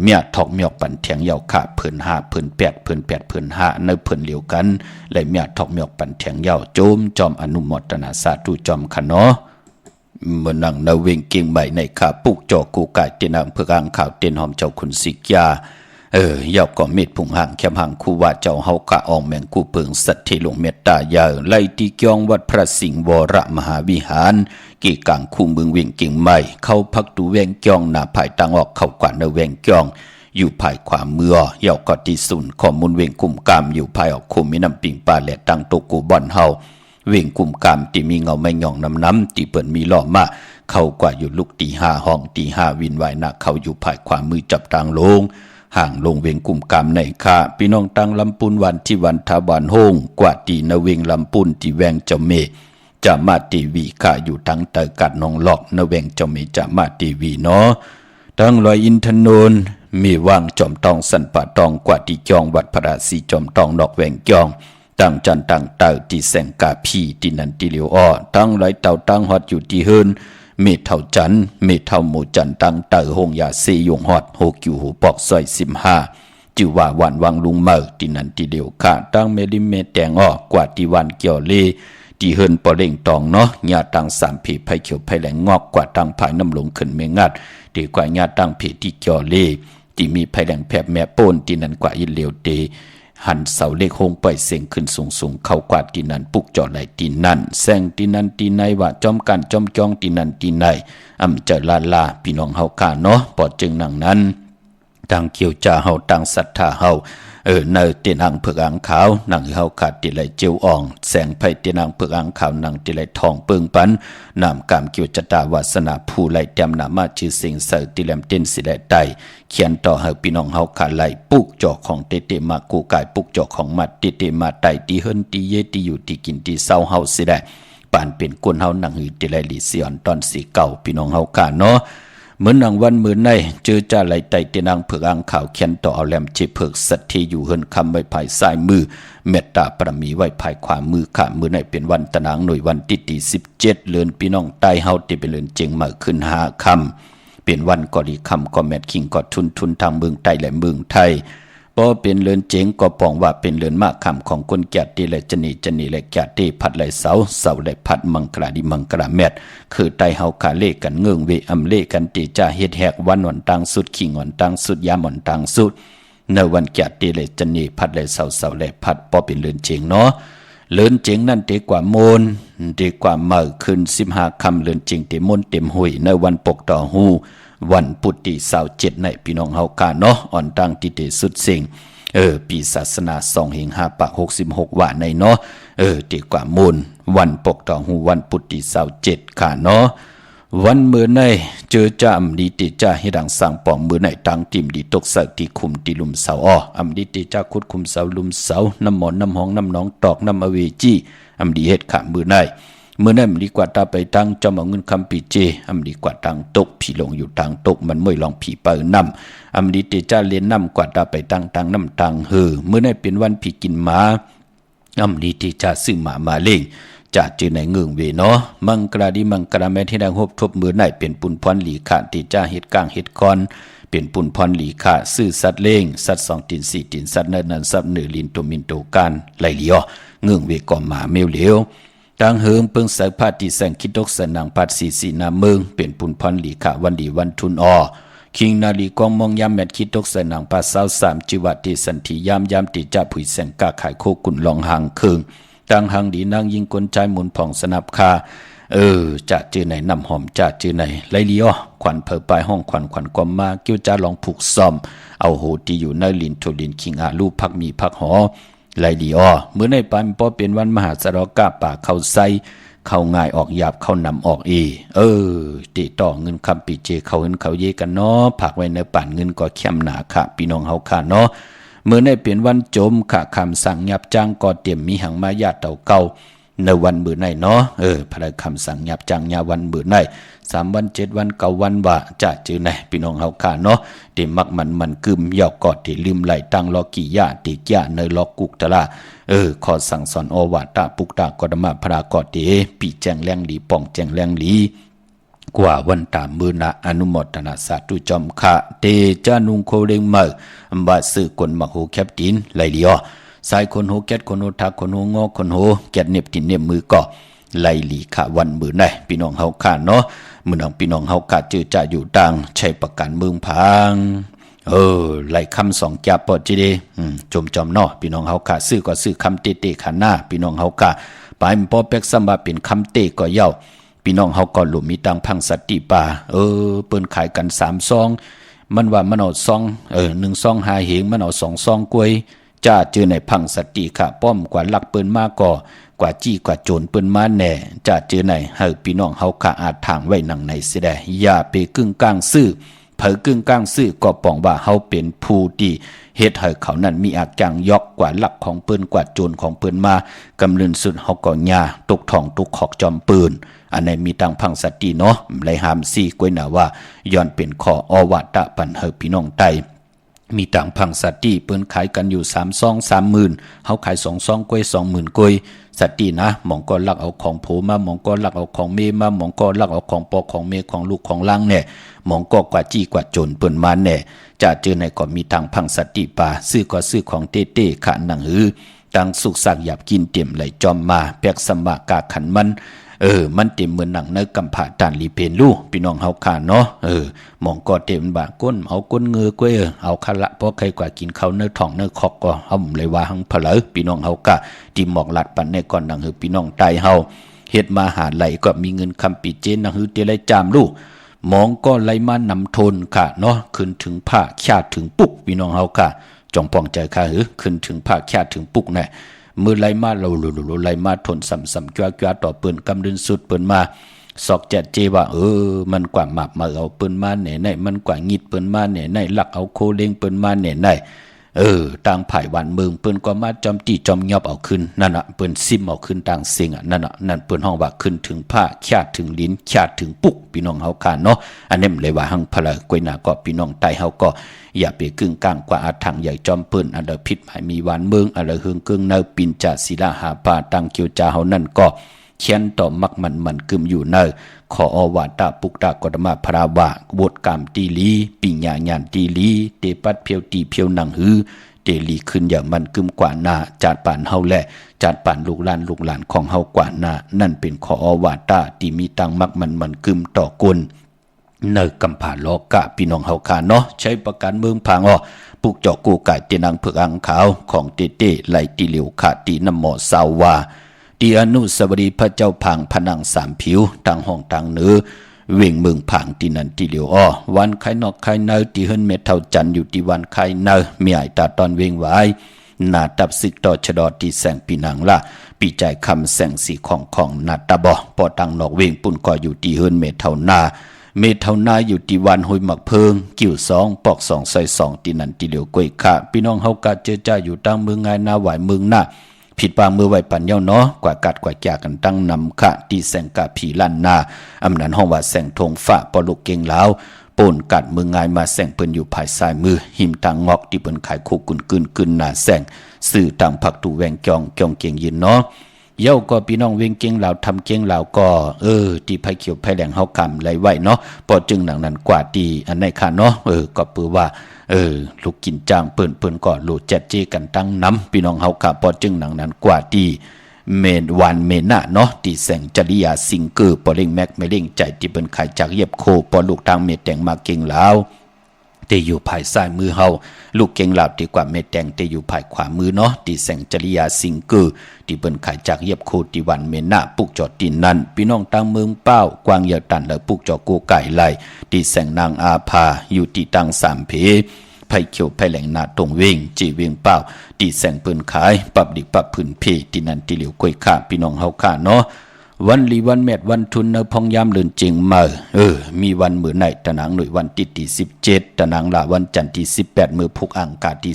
เมียทอกเมียปันเถียงยาวค่ะเพิ่น5เพิ่น8เพิ่น8เพิ่น5ในเพิ่นเหลียวกันและเมียทอกเมียปันเถียงยาวโจมจอมอนุโมทนาสาธุจอมค่ะเนาะเมื่อนังนาเวงเก่งใหม่ในขาปุกจอกูกายเตนางเพื่ออ่างข่าวเตนหอมเจ้าคุณสิกยายาวก็เม็ดพุงห่างแคมห่างคู่ว่าเจ้าเฮากะอองแมงกูเปิงสัตเทลงเมตตายาไล่ตีเกียงวัดพระสิงห์วรมหาวิหารกีกลางคู่เมืองเวียงเก่งใหม่เข้าพักดูแวงเกียงหน้าภายตังออกเข้ากว่าในแวงเกียงอยู่ภายขวามือยาวก็ที่สุนข้อมูลเวียงกุมกามอยู่ภายออกคุมมีน้ำปิงปลาและตังตกูบ่อนเฮาเวียงกุมกามที่มีเงาไม่หย่องน้ำที่เปิ่นมีล้อมาเข้ากว่าอยู่ลุกตี5ห้องตี5วินไว้นะเขาอยู่ภายขวามือจับตังลงห่างลงเวียงกุมกามในค่ะพี่น้องตังลำปุนวันที่วันทาบานโฮงกว่าตีนเวียงลำปุนที่แวงเจ้าเมจะมาตีวีค่ะอยู่ทั้งเตอกัดนองหลอกนเวงเจ้าเมจะมาตีวีเนาะทั้งลอยอินทนนท์มีว่างจอมตองสันป่าตองกว่าที่จองวัดพระราศีจอมตองนอกแวงจองตั้งจันตั้งเต่าที่แสงกาพีที่นันติเลียวอ้อตั้งลอยเต่าตั้งฮอดอยู่ที่เฮินเมเท่าจันเมเท่าหมูจันตั้งเต่าหงยาเซยงฮอดโฮกิวหูปอกซอย15จือว่าวันวังลุงเมอที่นันติเลียวค่ะตั้งเมลิเมแตงอ้อกว่าที่วันเกี่ยวเลที่เฮินปอเร่งตองเนาะญาตั้ง3ผีไผเขียวไผแหลงงอกกว่าตั้งภายน้ำลงขึ้นเมงัดดีกว่าญาตั้งผีที่เกี่ยวเลที่มีไผแหลงแผบแม่โป้นที่นันกว่าอินเลียวเตหันเสาเล็กโฮงปล่อยเสียงขึ้นสูงเข้ากวาดตีนันปุกจอดไหลตีนันแซงตีนันตีในว่าจอมกันจอมจองตีนันตีในเจลาพี่น้องเฮากาเนาะปอดจึงนังนั้นต่างเกี่ยวจ่าเฮาต่างศรัทธาเฮาเนอเตียนังเผือกอ่างขาวนังเฮาขาดติไหลเจียวอ่องแสงไผเตียนังเผือกอ่างขาวนังติไหลทองเปิงปันนามกามเกี่ยวจตาวาสนาผู้ไหลเต็มนามาชื่อเสียงเสอติแลมเต้นสิได้ไตเขียนต่อให้พี่น้องเฮาขาดไหลปุกจอกของเตมากูกายปุกจอกของมัดเตมาไตตีเฮิรนตีเยตีอยู่ตีกินตีเศร้าเฮาสิได้ป่านเป็นกวนเฮานังหือติไหลลิเสียนตอนสีเก่าพี่น้องเฮาขาเนาะเหมือนนางวันมือในเจอจ่าไหลไตเตนางเผือกอ่างขาวเขียนต่อเอาแหลมเจเผือกสัตเทอยู่เฮินคำไว้ภายซ้ายมือเมตตาปรมีไว้ภายขวามือขามือในเป็นวันตะนางหน่วยวันที่17เดือนพี่น้องใต้เฮาที่เป็นเดือนเจงมาขึ้น5คำเป็นวันกอลีคำก็แมทคิงก็ทุนทางเมืองใต้และเมืองไทยพอเป็นเรือนเจงก็ปองว่าเป็นเรือนมากคำของคนแก่ตีและจนีและแก่ตีพัดและเสาและพัดมังกราดิมังกราแมทคือไตเฮาคาเลกันเงื่องเวอำเลกันตีจ่าเฮ็ดแหกวันวันตังสุดขิงวันตังสุดยามวันตังสุดในวันแก่ตีและจนีพัดและเสาและพัดพอเป็นเรือนเจงเนาะเรือนเจงนั่นตีกว่าโมนตีกว่าเมื่อคืน15คำเรือนเจงตีมนเต็มหุยในวันปกต่อหูวันพุทธิ27ในพี่น้องเฮากาเนาะอ่อนตังติเตสุดสิ่งปีศาสนา2 5 ปัก 66ว่าในเนาะตีกว่ามูลวันปกต่อหูวันพุทธิ27ค่ะเนาะวันมื้อในเจอจ้าอำดีติจ้าให้ดังสร้างปองมื้อในตังติมดีตกสักที่คุมที่ลุมเสาอ้ออำดีติจ้าคุดคุมเสาลุมเสาน้ำหมอนน้ำหองน้ำหนองตอกน้ำอเวจีอำดีเฮ็ดค่ะมื้อในเมื่อนั้นดีกว่าตาไปตั้งจอมเอาเงินคำปีเจดีกว่าตั้งตกผีลงอยู่ทางตกมันไม่ลองผีเปิดน้ำดีเตจ้าเลียนน้ำกว่าตาไปตั้งน้ำตังเมื่อนั้นเป็นวันผีกินหมาดีเตจ้าซื้อหมาเล่งจะจือในเงืองเวเนาะมังกราดีมังกราแม่ที่ดังหบทบมือไหนเป็นปุ่นพรหลีขาติจ้าเฮ็ดกลางเฮ็ดคอนเป็นปุ่นพรหลีขาซื้อสัตว์เล่งสัตว์2 ตีน 4 ตีนสัตว์นั้นสัตว์1 ลินโตมินโตการไหลเลียวเงืองเวก่อหมาเมวเหลวต่างเฮิงเปิงสายพาที่แสงคิดดกสนางพัดสีนาเมืองเป็นปุ่นพรหลีขาวันดีวันทุนอคิงนาลีกองมองยามแมดคิดดกสนางพัด23จิวัติสันติยามติจ่าผุยแสงกาขายโคกุนลองหางเคิงต่างหางดีนางยิงกลใจหมุนผ่องสนับคาจะจือไหนน้ำหอมจะจือไหนไลลีอ้อขวัญเผอปลายห้องขวัญกอมมาเกี่ยวจะลองผูกซ่อมเอาโหที่อยู่ในลินโทลินคิงอาลูพักมีพักหอไลลีอ้อเมื่อในปานพอเป็นวันมหาสรกาป่าเข้าไซเข้าง่ายออกหยาบเข้านำออกติต่อเงินคำปีเจเขาเงินเขาเยกันเนาะผักไว้ในป่านเงินก็เข้มหนาค่ะพี่น้องเฮาค่ะเนาะเมื่อในเปลี่ยนวันโจมขะคำสั่งยับจ้างก็เตรียมมีหังมาญาติเต่าเก่า ในวันมื้อไหนเนาะพระคำสั่งยับจังยาวันมื้อไหน3 วัน7 วัน9 วันว่าจะจือไหนพี่น้องเฮาค่ะเนาะเตมักมันกึมยอกกอดที่ลืมไหลตั้งลอกี่ยะติกยะในลอกุกตะละขอสั่งสอนโอวาตะปุกตะกอดมาพระกอดเตปีแจงแรงหลีป่องแจงแรงหลีกว่าวันตามมือนะอนุโมทนาสาธุจอมคะเตจานุงโคเรงเมอบาสือกลมักโหแคบตินไหลเลียวสายคนโหแกดคนโหทักคนโหงอคนโหแกดเน็บตินเน็บมือก่อไหลหลีขะวันมือไหนพี่น้องเฮาค่ะเนาะมื้อน้องพี่น้องเฮาค่ะจื้อจะอยู่ดังใช้ประกันเมืองพังไหลคำ2จับปอดจิเดจมจอมเนาะพี่น้องเฮาค่ะซื้อก็ซื้อคำเตะๆขันหน้าพี่น้องเฮาค่ะปลายมันปอเป็กซัมบาเป็นคำเตะก็เย้าพี่น้องเฮาก็หลุมมีตังพังสัตติป่าเปิ้นขายกัน3ซองมันว่ามันเอาซอง1ซอง5เหงมันเอา2ซองกล้วยจ้าเจอในพังสัตติค่ะป้อมกว่าลักเปิ้นมาก่อกว่าจี้กว่าโจรเปิ้นมาแน่จ้าเจอในให้พี่น้องเฮาค่ะอาจทางไว้หนังในสิได้อย่าไปกึ่งกลางซื้อเผอกึ่งกลางซื้อก็ป้องว่าเฮาเป็นผู้ที่เฮ็ดให้เขานั้นมีอาการยอกกว่าลักของเปิ้นกว่าโจรของเปิ้นมากำลืนสุดเฮาก็ญาตกท้องตกขอกจอมปืนอันไหนมีตังพังสติเนาะเลยหามซี่กวยหนาว่าย้อนเป็นขออวาตะปันเฮพี่น้องไตมีตังพังสติเปิ้นขายกันอยู่3ซอง 30,000เฮาขาย2ซองกวย 20,000กวยสตินะหมองก็ลักเอาของโผมาหมองก็ลักเอาของเมมาหมองก็ลักเอาของปอของเมของลูกของลังเนี่ยหมองก็กว่าจี้กว่าโจรเปิ้นมาแน่จะเจอในก็มีตังพังสติป่าซื้อก็ซื้อของเต้ๆขะหนังหือตังสุกสักหยับกินเต็มไหลจอมมาแปกสมะกาขันมันเต็มเหมือนหนังในกำผาตานลีเพนลูพี่น้องเฮาค่ะเนาะหมองก็เต็มบาก้นเอาก้นเงือกล้วยเอาคาละเพราะใครกว่ากินข้าวเนื้อท้องเนื้อคอกก็เฮาเลยว่าหังเผลอพี่น้องเฮาค่ะที่หมอกลัดปันในก่อนหนังพี่น้องไตเฮาเฮ็ดมาหาไหลก็มีเงินคำปีเจนหนังเตไลจามลูหมองก็ไหลมานำทนค่ะเนาะขึ้นถึงผ้าคาถึงปุกพี่น้องเฮาค่ะจองปองใจค่ะขึ้นถึงผ้าคาถึงปุกแน่มือไหลมาเราไหลมาทนสัมจ้าต่อปืนกำดึนสุดปืนมาสอกแจเจว่ามันกว่าหมับมาเอาปืนมาไหนมันกว่างิดปืนมาไหนหลักเอาโคเล้งปืนมาไหนต่างไผ่วันเมืองปืนก็มาจอมตีจอมยอบเอาขึ้นนั่นน่ะปืนซิมเอาขึ้นต่างเสียงนั่นปืนห้องว่าขึ้นถึงผ้าคาดถึงลิ้นคาดถึงปุกพี่น้องเฮาค่ะเนาะอันนี้เลยว่าหังพลกวยหน้าก็พี่น้องไตเฮาก็อย่าไปกึ่งกลางกว่าอาถังใหญ่จอมปืนอันเดอพิษหมายมีวันเมืองอันเดอเฮืองกึ่งเนปินจาศิลาหาป่าตังเกียวจาเฮานั่นก็เขียนต่อมักมันกึมอยู่เนขออวาตะปุกตะกฎมาพราวะบทกรรมตีลีปิญญาญาณตีลีเตปัดเพียวตีเพียวหนังหือเตลีขึ้นอย่างมันกึมกว่าหน้าจัดป่านเฮาแหละจัดป่านลูกหลานของเฮากว่าหน้านั่นเป็นขออวาตะที่มีตังมักมันกึมต่อกลเนกำผาโลกะพี่น้องเฮาค่ะเนาะใช้ประกันเมืองพังปุกเจาะกูไก่เตนังเผือกอังขาวของเต้ไหลตีเหลียวขาตีน้ำหมอสาวาตีอนุสาวรีย์พระเจ้าพังผนังสามผิวต่างห้องต่างเนื้อเว่งเมืองพังตีนันตีเหลียววันไข่นอกไข่เนอตีเฮิรนเมทเท่าจันอยู่ที่วันไข่เนอมีไอตาตอนเว่งไว้นาตับศึกต่อชดอตีแสงปีนังละปีใจคำแสงสีของนาตาบอปอตังนอกเว่งปุ่นก็อยู่ที่เฮิรนเมทเท่านาเมเท่านาอยู่ที่วันห้วยหมักเพิงกิ่ว2ปอก2ใส่2ตีนันตีเหลียวกวยค่ะพี่น้องเฮากะเจอจ้าอยู่ตั้งเมืองไงนาไหวเมืองหน้าผิดปางมือไหวปันเย้าเนาะกว่ากัดกว่าแก่กันตั้งนำค่ะตีแสงกะผีลั่นนาอำนั้นห้องว่าแสงทงฟ้าปอลุกเก่งลาวป่นกัดเมืองไงมาแสงเปิ้นอยู่ภายซ้ายมือหิมตังงอกที่เปิ้นขายคู่กึนหน้าแสงสื่อต่างผักตูแวงจองเก่งยืนเนาะเย้าก็พี่น้องเวงเก่งลาวทำเก่งลาวก็ที่ไผเขียวไผแหลงเฮากำไหลไว้เนาะพอจึงหนังนั้นกว่าตีอันไหนค่ะเนาะก็ปือว่าลูกกินจ้างเปิ้นก็โลดแจ็ดเจกันตั้งน้ำพี่น้องเฮากะพอจึงหนังนั้นกว่าตีเมนวันเมน่ะเนาะที่แสงจริยาสิงเกอร์ปอเล่งแม็กไม่เล่งใจที่เปิ้นขายจากเย็บโคปอลูกทางเมแตงมาเก่งลาวเตอยู่ภายซ้ายมือเฮาลูกเก่งลาวดีกว่าเมแตงเตอยู่ภายขวามือเนาะที่แสงจริยาสิงเกอร์ที่เปิ้นขายจากเย็บโคที่วันเมน่ะปุกจอดตินนั้นพี่น้องตั้งเมืองเป้ากวางเหยาตันและปุกจอกูไก่ไหลที่แสงนางอาภาอยู่ที่ตั้ง3เพไผเขียวไผแหลงนาตรงเวงจีเวงเป้าตีแสงปืนขายปรับดิปรับพื้นเพตีนันตีเหลียวกวยข้าพี่น้องเฮาข้าเนาะวันลีวันแมดวันทุนเนพองยามเลือนจริงมามีวันมื้อไหนตะนางหน่วยวันที่17ตะนางละวันจันทร์ที่18มื้อพุกอังคารที่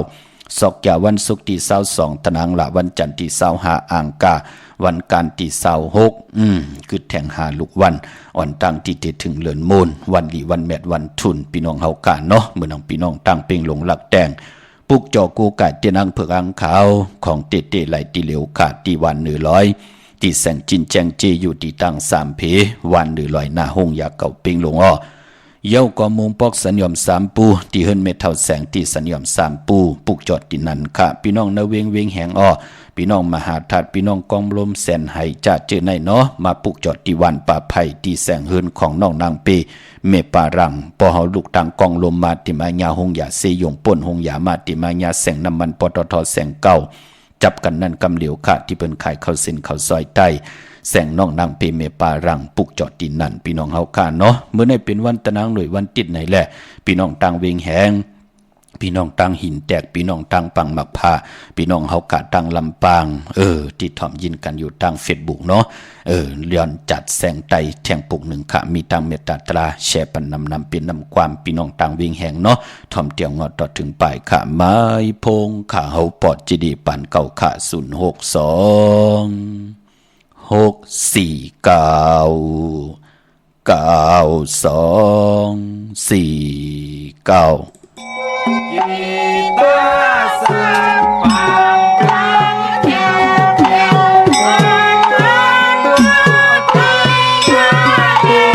19ศอกยาวันศุกร์ที่22ตะนางละวันจันทร์ที่25อังคาร วันการที่26คือแทงหาลูกวันอ่อนตั้งที่จะถึงเลือนโมนวันดีวันแมดวันทุนพี่น้องเฮากะเนาะมื้อน้องพี่น้องตั้งเป่งหลงหลักแดงปุกจอกูกะเจนังเผือกอังขาวของเตเตไหลตีเหลวกะตีวัน100ที่แสงจินแจงเจอยู่ที่ตั้ง3เพวัน100หน้าห้องยาเก่าเป่งหลงอ้อเย้าก็มุงปอกสัญญอม3ปูที่เฮิรนเมทัลแสงที่สัญญอม3ปูปุกจอดที่นั่นค่ะพี่น้องนาเวงเวงแหงอ้อพี่น้องมหาธาตุพี่น้องกองลมแสนไหจะเจอในเนาะมาปุกจอดที่วันป่าไผ่ที่แสงเฮิรนของน้องนางเปเมปารังปอเฮาลูกตังกองลมมาติมายาหงยาเซยงป่นหงยามาติมายาแสงน้ำมันปตทแสงเก่าจับกันนั่นกำเหลียวค่ะที่เปิ้นขายข้าวเส้นข้าวซอยใต้แสงน้องนางเปเมปารังปุกจอดดินนั่นพี่น้องเฮาค่ะเนาะเมื่อในเป็นวันตะนางหน่วยวันติดไหนแหละพี่น้องต่างเวงแหงพี่น้องต่างหินแตกพี่น้องต่างปังหมักผ้าพี่น้องเฮากะต่างลำปางที่ถ่อมยินกันอยู่ต่าง Facebook เนาะเรียนจัดแสงไตแทงปุกหนึ่งค่ะมีต่างเมตตาตราแชร์ปันนำเป็นนำความพี่น้องต่างเวงแหงเนาะถ่อมเตียงงอต่อถึงปลายค่ะไม้พงค่ะเฮาปอดจีดีปันเก่าค่ะ062 649 9249กีตาร์สานปังกลางแถวแถววันวันใจหาเอง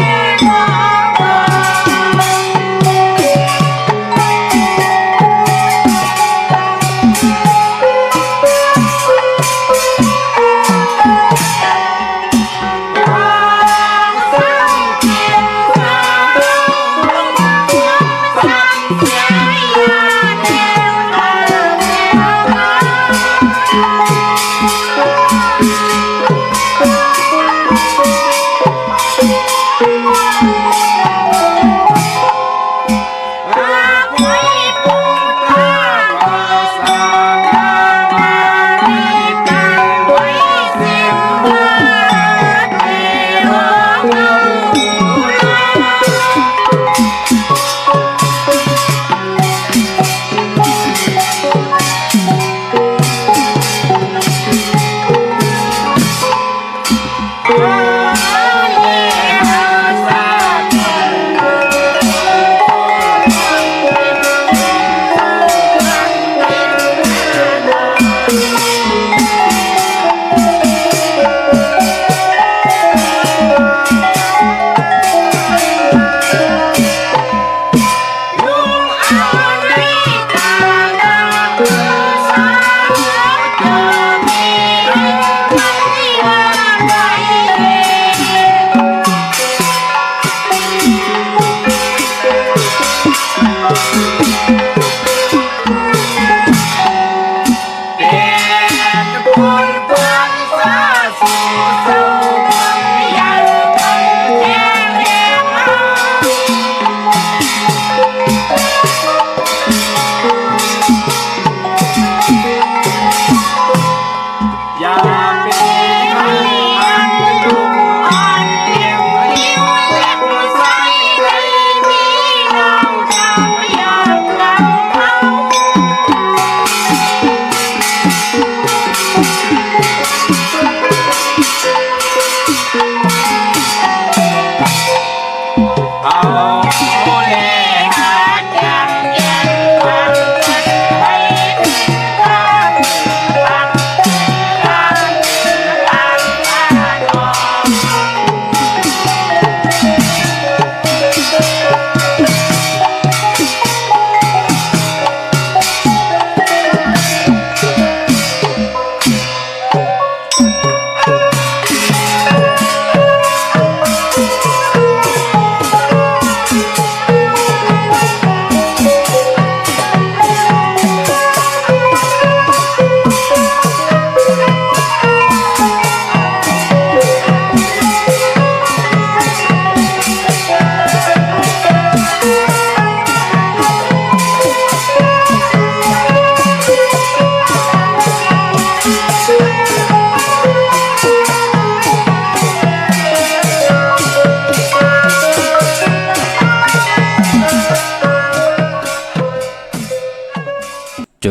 โจ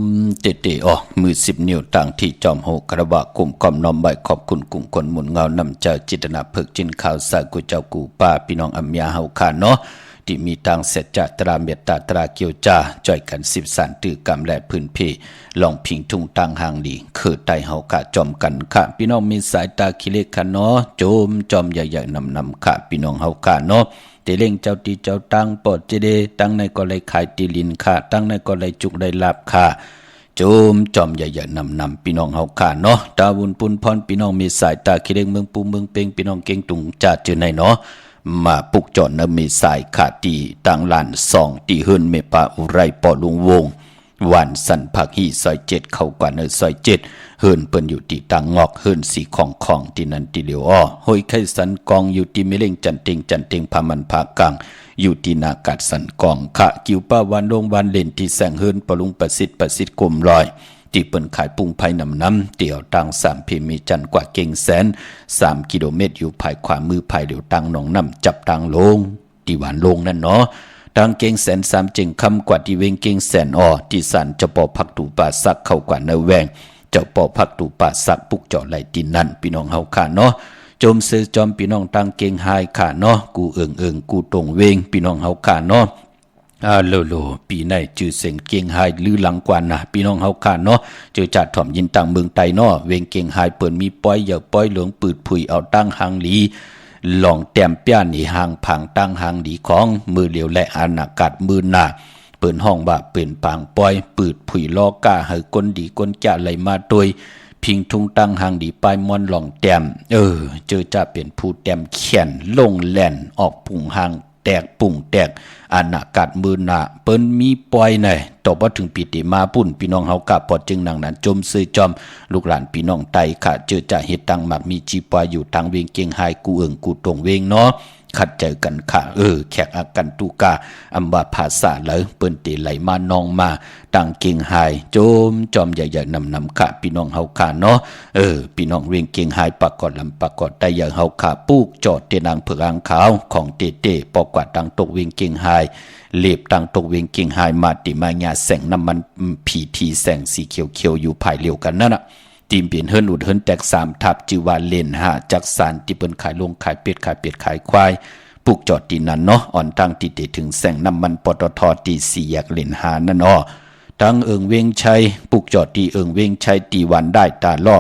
มเตะอ๋อมือ10 นิ้วต่างที่จอมโหกระบะกลุ่มกอมน้อมใบขอบคุณกลุ่มคนหมุนเงานำเจ้าจิตนาเพิกจินข่าวสายกูเจ้ากูป้าพี่น้องอัมยาเฮาค่ะเนาะที่มีตังเสร็จจากตราเมตตาตราเกียวจ้าจ่อยกัน10 สันตือกรรมและพื้นเพลองพิงทุ่งตังหางดีคือไตเฮากะจอมกันค่ะพี่น้องมีสายตาคิเลค่ะเนาะโจมจอมใหญ่ๆนำค่ะพี่น้องเฮาค่ะเนาะเตเล่งเจ้าตีเจ้าตังปอดเจเดตั้งในก็เลยขายตีลินค่ะตั้งในก็เลยจุกได้ลาบค่ะโจมจอมใหญ่ๆนำพี่น้องเฮาค่ะเนาะตาวุนปุนพรพี่น้องมีสายตาคิเลงเมืองปูเมืองเปงพี่น้องเก่งตุงจ่าจือในเนาะมาปุกจอดนมีสายขาตีตังลาน2ตีเฮิรนเมปาอุไรปอลุงวงวันสันผักฮีซอย7เข้ากว่าเนซอย7เฮิรนเปิ้นอยู่ที่ตังงอกเฮิรนสีของที่นั่นที่เหลียวอ้อห้อยไข่สันกองอยู่ที่เมเล่งจันเต็งพามันพากังอยู่ที่นากัดสันกองขะกิวป้าวันลงวันเล่นที่แสงเฮิรนปลุงประสิทธิ์กลมลอยที่เปิ้นขายปุงไผ่น้ำเตี่ยวตัง3 เพมีจันกว่าเก่งแสน3 กิโลเมตรอยู่ภายขวามือภายเหลียวตังหนองน้ำจับตังลงที่หวานลงนั่นเนาะตังเก่งแสน3 เจิงคำกว่าที่เวงเก่งแสนอ้อที่สันจะปอพักตูป่าสักเข้ากว่าเนแวงเจ้าปอพักตูป่าสักปุกเจาะไหลดินนั่นพี่น้องเฮาค่ะเนาะจมซื้อจอมพี่น้องตังเก่งหายค่ะเนาะกูเอิงกูตรงเวงพี่น้องเฮาค่ะเนาะโลปีในจื้อเสียงเก่งหายลือหลังกว่านะพี่น้องเฮาค่ะเนาะเจอจัดถ่อมยินต่างเมืองไตเนาะเวงเก่งหายเปิ้นมีป้อยอย่าป้อยเหลืองปืดผุยเอาตั้งหางหลีหลองแต้มป้านนี่หางผังตั้งหางดีของมือเหลียวและอานากาศมือหน้าเปิ้นห้องว่าเปิ้นปางป้อยปืดผุยล้อกาให้ก้นดีก้นแก่ไหลมาโดยพิงทุงตั้งหางดีปลายมอนหลองแต้มเจอจะเป็นผู้แต้มเขียนลงแล่นออกปุ่งหางแตกปุ่งแตกอานากาศมือหน้าเปิ้นมีปล่อยหน่อยต่อบ่ถึงปีติมาปุ่นพี่น้องเฮากะปอดจึงนังนั้นจมซื้อจอมลูกหลานพี่น้องไตค่ะเจอจะเฮ็ดตังมักมีจีปอยอยู่ทางเวียงเกียงไฮกูเอิงกูตรงเวงเนาะขัดใจกันค่ะแขกอากันตุกาอำบาภาษาเหลอเปิ้นติไหลมานองมาตังเกียงไฮโจมจอมใหญ่ๆนำค่ะพี่น้องเฮาค่ะเนาะพี่น้องเวียงเกียงไฮปากอดลำปากอดได้อย่างเฮาค่ะปูกจอดเตนางเผือกอ่างขาวของเตปอกว่าตังตกเวียงเกียงไฮเล็บตังตกเวียงเกียงไฮมาติมาญาแสงน้ำมันผีทีแสงสีเขียวอยู่ภายเลียวกันนั่นน่ะทีมเปลี่ยนเฮิรนอุดเฮิรนแตก3 ทับจือว่าเลน5จักสารที่เปิ้นขายลงขายเป็ดขายควายปุกจอดตีนั้นเนาะอ่อนตั้งติดถึงแสงน้ำมันปตทตี4 แยกเลน5นั่นอ้อตั้งเอิงเวงชัยปุกจอดตีเอิงเวงชัยตีวันได้ตาล่อ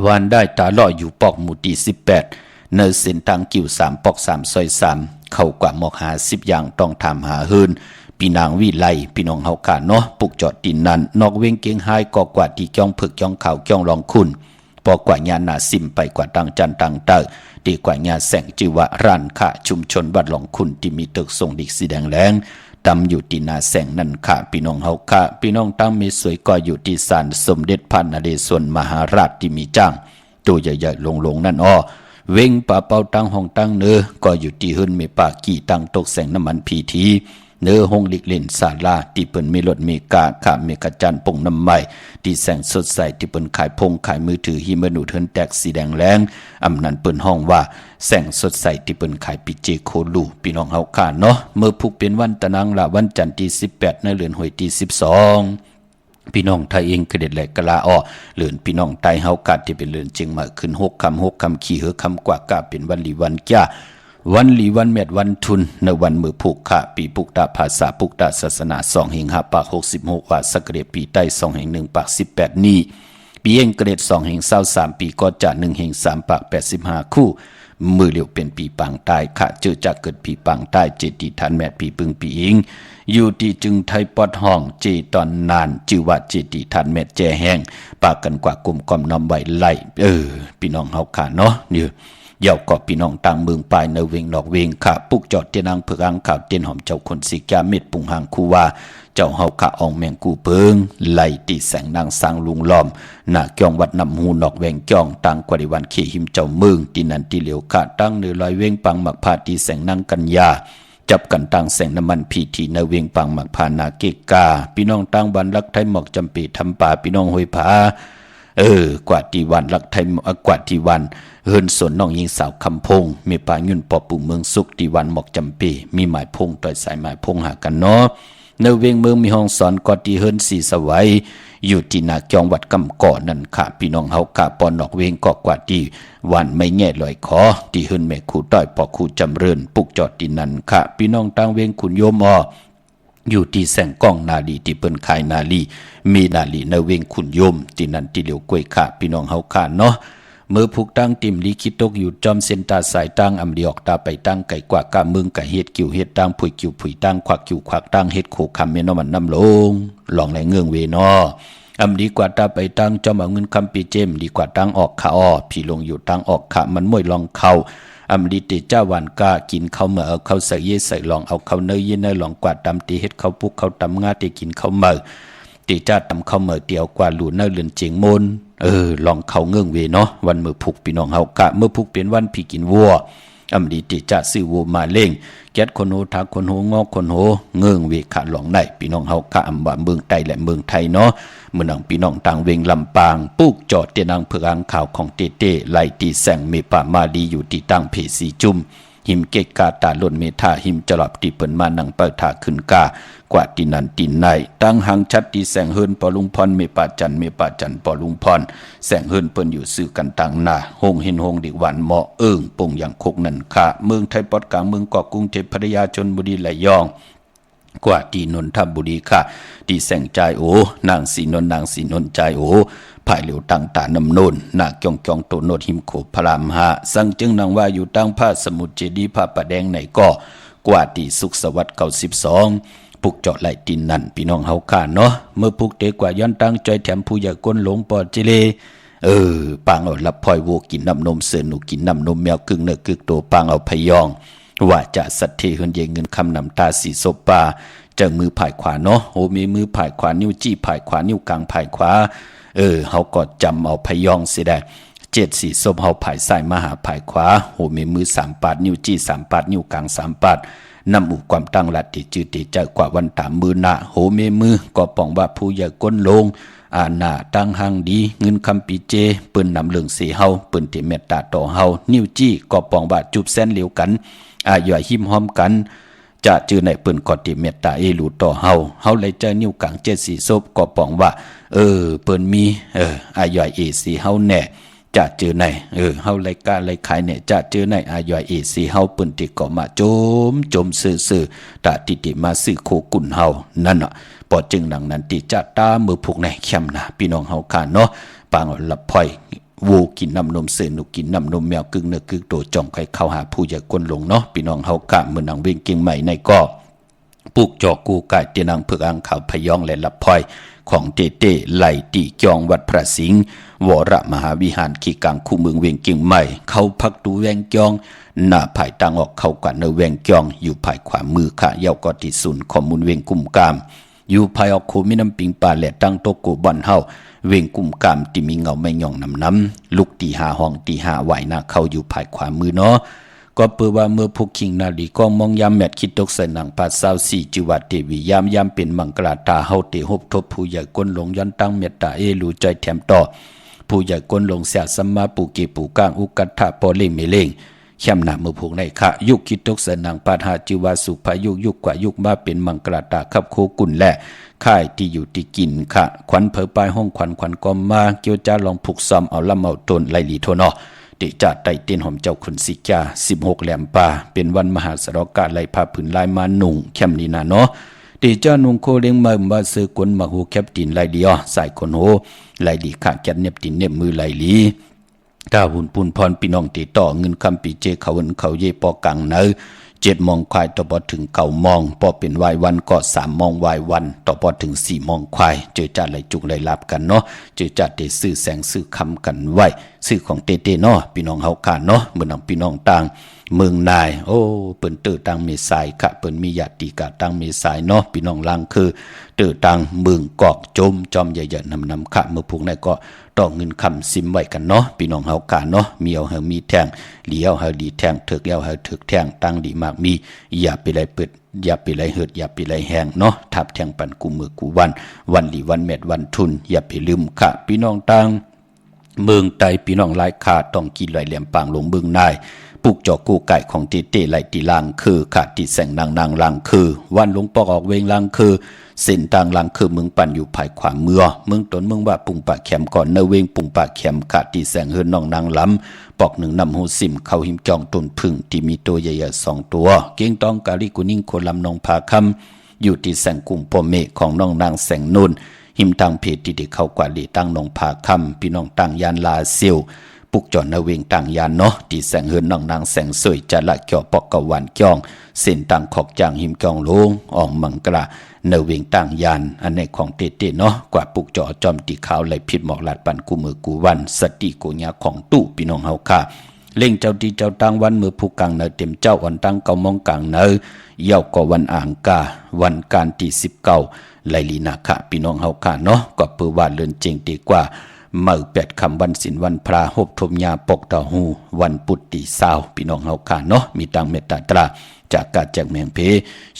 วันได้ตาล่ออยู่ปอกหมู่ตี18เนเส้นทางกิ่ว3 ปอก3 ซอย3เข้ากว่าหมอก50อย่างต้องถามหาเฮิรนพี่นางวิไลพี่น้องเฮาค่ะเนาะปุกจอดตีนั้นนอกเวงเกียงไฮก็กว่าที่จ้องผึกจ้องข่าวจ้องรองคุณปอกว่าญาณาซิมไปกว่าตังจันตังเตอดีกว่าญาแสงจิวะร้านค่ะชุมชนวัดหลองคุณที่มีตึกทรงดิกสีแดงแรงตำอยู่ที่นาแสงนั่นค่ะพี่น้องเฮาค่ะพี่น้องตั้งมีสวยก็อยู่ที่ศาลสมเด็จพระนเรศวรมหาราชที่มีจ้างตัวใหญ่ๆลงนั่นอ้อเว้งป่าเป่าตั้งห้องตั้งเนื้อก็อยู่ที่เฮิรนเมปากี่ตั้งตกแสงน้ำมันพีทีเนื้อห้องลิกเล่นศาลาที่เปิ้นมีรถเมกาค่ะเมกะจันปงน้ำใหม่ที่แสงสดใสที่เปิ้นขายพงขายมือถือฮิมนุเทินแตกสีแดงแรงอำนั้นเปิ้นห้องว่าแสงสดใสที่เปิ้นขายปิเจโคลูพี่น้องเฮาค่ะเนาะเมื่อพุกเป็นวันตะนังละวันจันทร์ที่18ในเดือนหวยที่12พี่น้องไทยเองกระเด็ดแหลกกะลาอ้อเลือนพี่น้องไตเฮากะที่เป็นเลือนจึงมาขึ้น6 คำขี่เหือคำกว่ากะเป็นวันลีวันจ้าวันลีวันเม็ดวันทุนในวันมือผูกขะปีปุกตาภาษาปุกตาศาสนา2 แห่ง5 ปาก66ว่าสักเกตปีใต้2 แห่ง1 ปาก18นี้ปีเองเกรด2 แห่ง23 ปีก็จะ1 แห่ง3 ปาก85คู่มือเหลียวเป็นปีปังตายขะเจอจากเกิดปีปังตายเจดีทันแม่ปีปึงปีอิงอยู่ที่จึงไทยปอดห้องเจตอนนานจือว่าเจดีทันแม่แจแห้งปากกันกว่ากลุ่มกอมน้อมไว้ไล่พี่น้องเฮาค่ะเนาะเนี่ยเย่าก็พี่น้องต่างเมืองปลายในเวงนอกเวงค่ะปุกจอดเตียนางเผือกอ่างข่าวเตียนหอมเจ้าคนสิกาเม็ดปุงหางคูว่าเจ้าเฮาค่ะอองแมงกูเพิงไล่ตีแสงนางสร้างลุงล้อมหน้าเกียงวัดนำหูนอกแวงเกียงต่างกว่าในวันเขหิมเจ้าเมืองที่นันที่เหลียวค่ะตั้งเนื้อลอยเวงปังหมักพาตีแสงนางกัญญาจับกันตั้งแสงน้ำมันพีทีในเวงปังหมักพานาเกกาพี่น้องตั้งบันลักไทยหมอกจำปีทำป่าพี่น้องห้วยผากว่าที่วันลักไทยกว่าที่วันเฮิรนสวนน้องยิงสาวคำพงมีป่ายุ่นปอปู่เมืองสุขที่วันหมอกจำปีมีหมายพงต่อยสายหมายพงหากันเนาะ ในเวงเมืองมีห้องสอนกอตีเฮิรนสีสวัยอยู่ที่นาจองวัดกำก่อนั่นค่ะพี่น้องเฮากะปอนนอกเวงก็กว่าที่วันไม่แง่ลอยคอที่เฮิรนแม่ครูต้อยปอครูจำเริญปุกจอดที่นั่นค่ะพี่น้องต่างเวงขุนโยมอยู่ที่แสงก้องนาลีที่เปิ้นขายนาลีมีนาลีในเวงขุนโยมที่นั่นที่เหลียวกล้วยค่ะพี่น้องเฮาค่ะเนาะเมื่อผูกตั้งติมลีคิดตกอยู่จอมเส้นตาสายตั้งอำดีออกตาไปตั้งไก่กว่ากะมึงกะเฮ็ดกิ่วเฮ็ดตั้งผุยกิ่วผุยตั้งควักกิ่วควักตั้งเฮ็ดโขคำเมนอมันน้ำลงหลองไหลเงื่องเวนออำดีกว่าตาไปตั้งจอมเอาเงินคำปีเจมดีกว่าตั้งออกขาอ้อพี่ลงอยู่ตั้งออกขามันมวยลองเข้าอำดีเตเจ้าวันกากินข้าวเมื่อเอาข้าวใส่เยใส่ลองเอาข้าวเนยเยเนยลองกว่าตำตีเฮ็ดข้าวปุกข้าวตำงาตีกินข้าวเมื่อตีจ้าตำข้าวเมื่อเตียวกว่าหลูเนยเลือนเจียงมนลองเข้าเงื่องเวเนาะวันมือผูกพี่น้องเฮากะเมื่อผูกเป็นวันพี่กินวัวอำดีติจะซื้อวัวมาเล่งแก๊สคนโหทักคนโหงอกคนโหเงื่องเวขาหลองได้พี่น้องเฮากะอำว่าเมืองไทยและเมืองไทยเนาะเมื่อนังพี่น้องต่างเวงลำปางปุกจอดเตียนางเพื่ออ่างข่าวของเต้ไล่ตีแสงเมปามาดีอยู่ที่ตั้งเพสีจุ่มหิมเกกกาตาล่นเมธาหิมจลอบตีเปิ้นมานังเปิดถาขึ้นกากว่าตีนันตีนในตั้งหังชัดตีแสงเฮิรนปอลุงพรเมปาจันปอลุงพรแสงเฮิรนเปิ้นอยู่ซื้อกันต่างหน้าหงเห็นหงดิหวานเหมาะปงอย่างคกนั่นค่ะเมืองไทยปอดกลางเมืองเกาะกรุงเทพพัทยาชลบุรีและยองกว่าที่นนทบุรีค่ะที่แสงใจโอนางสีนนใจโอภายเหลียวตั้งตานำโนนนาจองโตโนดหิมโขพรามหาสังจึงนางว่าอยู่ตั้งผ้าสมุทรเจดีย์ผ้าประแดงไหนก็กว่าที่สุขสวัสดิ์92ปุกเจาะไหลตินนั่นพี่น้องเฮาค่ะเนาะเมื่อปุกเตกว่าย้อนตั้งใจแถมผู้ใหญ่ก้นหลงปอดจิเลปางเอาลับพลอยโวกินน้ำนมเสือหนูกินน้ำนมแมวกึ่งเนื้อกึ่งโตปางเอาพยองว่าจะสัตเทเฮินเยเงินคำนำตาสีศพปาจังมือผายขวาเนาะโมีมือผายขวานิ้วจี้ผายขวานิ้วกลางผายขวาเฮาก็จำเอาพยองสิได้7สีศพเฮาผายซ้ายมาหาผายขวาโหมีมือ3ปาดนิ้วจี้3ปาดนิ้วกลาง3ปาดนำอุปความตั้งลัดติจืดติใจกว่าวันตามมือหน้าโหเมมือก็ป้องว่าผู้ใหญ่ก้นลงอาหน้าตั้งหังดีเงินคำปีเจเปิ้นนำเรื่องสีเฮาเปิ้นที่เมตตาต่อเฮานิ้วจี้ก็ป้องว่าจุบแสนเหลียวกันย่อยหิมหอมกันจะจือในเปิ้นก็ที่เมตตาหลูต่อเฮาเลยเจอนิ้วกลาง7สีศพก็ป้องว่าเปิ้นมีย่อยสีเฮาแน่จะเจอในเฮาไรกาไรขายเนี่ยจะเจอในอายอยเอสีเฮาเปิ้นติก็มาจมซื่อตาติมาซื้อโคกุ่นเฮานั่นน่ะปอจึงหนังนั้นติจะตามือพวกในเข้มนะพี่น้องเฮาค่ะเนาะปางลับพ่อยวูกินน้ำนมเสือหนูกินน้ำนมแมวกึ่งเนื้อกึ่งโตจ่องใครเข้าหาผู้ใหญ่คนลงเนาะพี่น้องเฮาค่ะมื้อนังเวงเก่งใหม่ในก็ปุกจอกูกายเตียนังเพื่ออ่างข่าวพยองและลับพ่อยของเต้ไหลตีจองวัดพระสิงห์วรมหาวิหารขีกลางคู่เมืองเวียงเกียงใหม่เข้าพักดูแวงจองหน้าภายต่างออกเข้ากันในแวงจองอยู่ภายขวามือค่ะเยาวกอติศูนย์ข้อมูลเวียงกุมกามอยู่ภายออกโคมิน้ำปิงป่าและตั้งโตโกบ่อนเฮาเวียงกุมกามที่มีเงาไม่ย่องน้ำลูกตีหาห้องตีหาไหวหน้าเข้าอยู่ภายขวามือเนาะก็เปิดว่าเมื่อพวกคิงนาลีก็มองยามแมดคิดตกใส่หนังปาซาวสีจิวัดเทวียามเป็นมังกรตาเฮาเตหบทบผู้ใหญ่ก้นหลงย้อนตั้งเมตตาหลูใจแถมต่อผู้ใหญ่ก้นลงเสียสัมมาปูเกปูก้างอุกัตถะปอเล่งเมเล่งเข้มหนามือผูกในขะยุคคิดตกเสนังปาหาจิวาสุภายุคกว่ายุคมาเป็นมังกรตาขับโคกุ่นและค่ายที่อยู่ที่กินขะขวัญเผยปลายห้องขวัญกอมมาเกี่ยวจ้าลองผูกซ้ำเอาลำเอาตนไลลีโทนอติจัดไต่เต้นหอมเจ้าขุนสิกา16แหลมป่าเป็นวันมหาสรกาไลพาผืนลายมาหนุ่งเข้มนีนาเนาะติจ้านุงโคเลี้ยงมาซื้อกวนมาหูแคบตินไลลีอ๋อใส่คนโหไลลีขาแกนเน็บตินเน็บมือไลลีก้าหุ่นปุ่นพรพี่น้องติต่อเงินคำปีเจเขาเยปอกังเนอ7 มองควายต่อพอถึง9 มองพอเป็นวายวันก็3 มองวายวันต่อพอถึง4 มองควายเจอจัดไหลจุกไหลลับกันเนาะเจอจัดได้ซื้อแสงซื้อคำกันไว้ซื้อของเต้เนาะพี่น้องเฮาค่ะเนาะเมื่อนำพี่น้องต่างเมืองนายเปิ้นเตอตังเมษายค่ะเปิ้นมีญาติกาตังเมษายเนาะพี่น้องลังคือเตอตังเมืองกอกจมจอมใหญ่ๆนำค่ะเมื่อพวกนั้นก็ต้องเงินคำซิมไว้กันเนาะพี่น้องเฮาค่ะเนาะมีเอาเฮามีแทงเหลียวเฮาดีแทงถึกแล้วเฮาถึกแทงตั้งดีมากมีอย่าไปไรเปิดอย่าไปไรเหิดอย่าไปไรแหงเนาะทับแทงปันกูมือกูวันหลีวันเม็ดวันทุนอย่าไปลืมค่ะพี่น้องต่างเมืองไตพี่น้องหลายขาต้องกินไหลแหลมปางลงเมืองนาย ปุกจอกูไก่ของตีเตไหลตีลางคือขาดตีแสงนางลางคือวันหลวงปอกออกเวงลางคือเส้นต่างลางคือมึงปั่นอยู่ภายขวาเมือมึงตนมึงว่าปุงปากแขมก่อนเนเวงปุงปากแขมขาดตีแสงเฮือนน้องนางล้ำปอกหนึ่งนำหูซิมเข้าหิมจองต้นพึ่งที่มีตัวใหญ่ๆ2 ตัวเก่งต้องกาลิกุนิ่งโคลำนองพาคำอยู่ที่แสงกุ่มปอเมของน้องนางแสงนุ่นหิมทางเพจที่ได้เข้ากว่าลีตั้งนองพาคำพี่น้องตั้งยานลาเซียวปุกจอนนาเวงต่างยานเนาะที่แสงเฮือนน้องนางแสงสวยจะละเกี่ยวปอกกะวันจ้องเส้นต่างขอกจางหิมจองลงออกมังกระนาเวงต่างยานอันในของเตเนาะกว่าปุกจอจอมตีขาวไหลผิดหมอกลาดปันกูมือกูวันสติโกญาของตู้พี่น้องเฮาค่ะเล่งเจ้าดีเจ้าตั้งวันมือผู้กังเนเต็มเจ้าอ่อนตั้งเกามองกังเนเย่าก็วันอ่างกาวันการที่19ไลลีนาคะพี่น้องเฮาค่ะเนาะก็เพื่อว่าเลื่อนเจงดีกว่าเมื่อ8 ค่ำวันศีลวันพระหบทมยาปกตาหูวันปุตติสาวพี่น้องเฮาค่ะเนาะมีตังเมตตาตราจากการแจกแมงเพ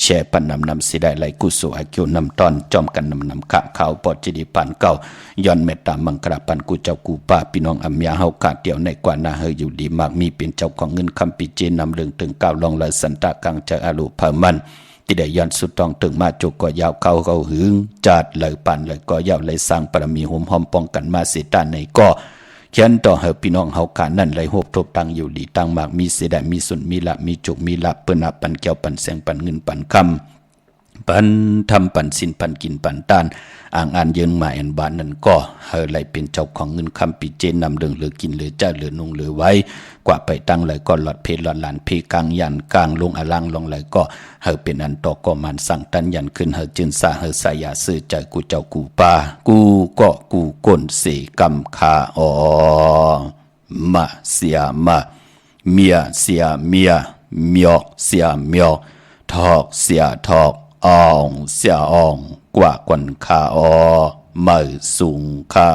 แชร์ปันนำสิได้ไหลกุศลอาคิวนำตอนจอมกันนำขะข่าวปอดจิดีปันเก่าย้อนเมตตามังกราปันกูเจ้ากูป้าพี่น้องอัมยาเฮาค่ะเดียวในกว่านาเฮอยู่ดีมากมีเป็นเจ้าของเงินคำปิเจนำเรื่องถึง9ลองเลยสันตะกังจากอาลุพามันที่ได้ย้อนสุดต้องถึงมาจุกก็ยาวเขาหึงจัดเลยปันเลยก็ยาวเลยสร้างปรมีหมหอมป้องกันมาเสตานในก็เขียนต่อเฮาพี่น้องเฮาขานั่นเลยโหบทบตังอยู่ดีตังมากมีเสดมีสุนมีละมีจุกมีละเปิ้นปันแก้วปันแสงปันเงินปันคำปันทำปันสินปันกินปันตานอ่างอันยืนมาอันบานนั่นก็เฮาเลยเป็นเจ้าของเงินคำปีเจนนำเรื่องเหลือกินเหลือจ้าเหลือนุ่งเหลือไว้กว่าไปตั้งเลยก็หลอดเพลหลอดหลานเพกลางยันกลางลงอลังลงเลยก็เฮาเป็นอันต่อก็มันสั่งตันยันขึ้นเฮาจึนสาเฮาสายาซื้อใจกูเจ้ากูปากูก็กูก้นเสกำคาออมาเสียมาเมียเสียเมียเมียเสียเมียทอกเสียทอกอ่องเสียอ่องกว่ากวนคาออไม่สูงคา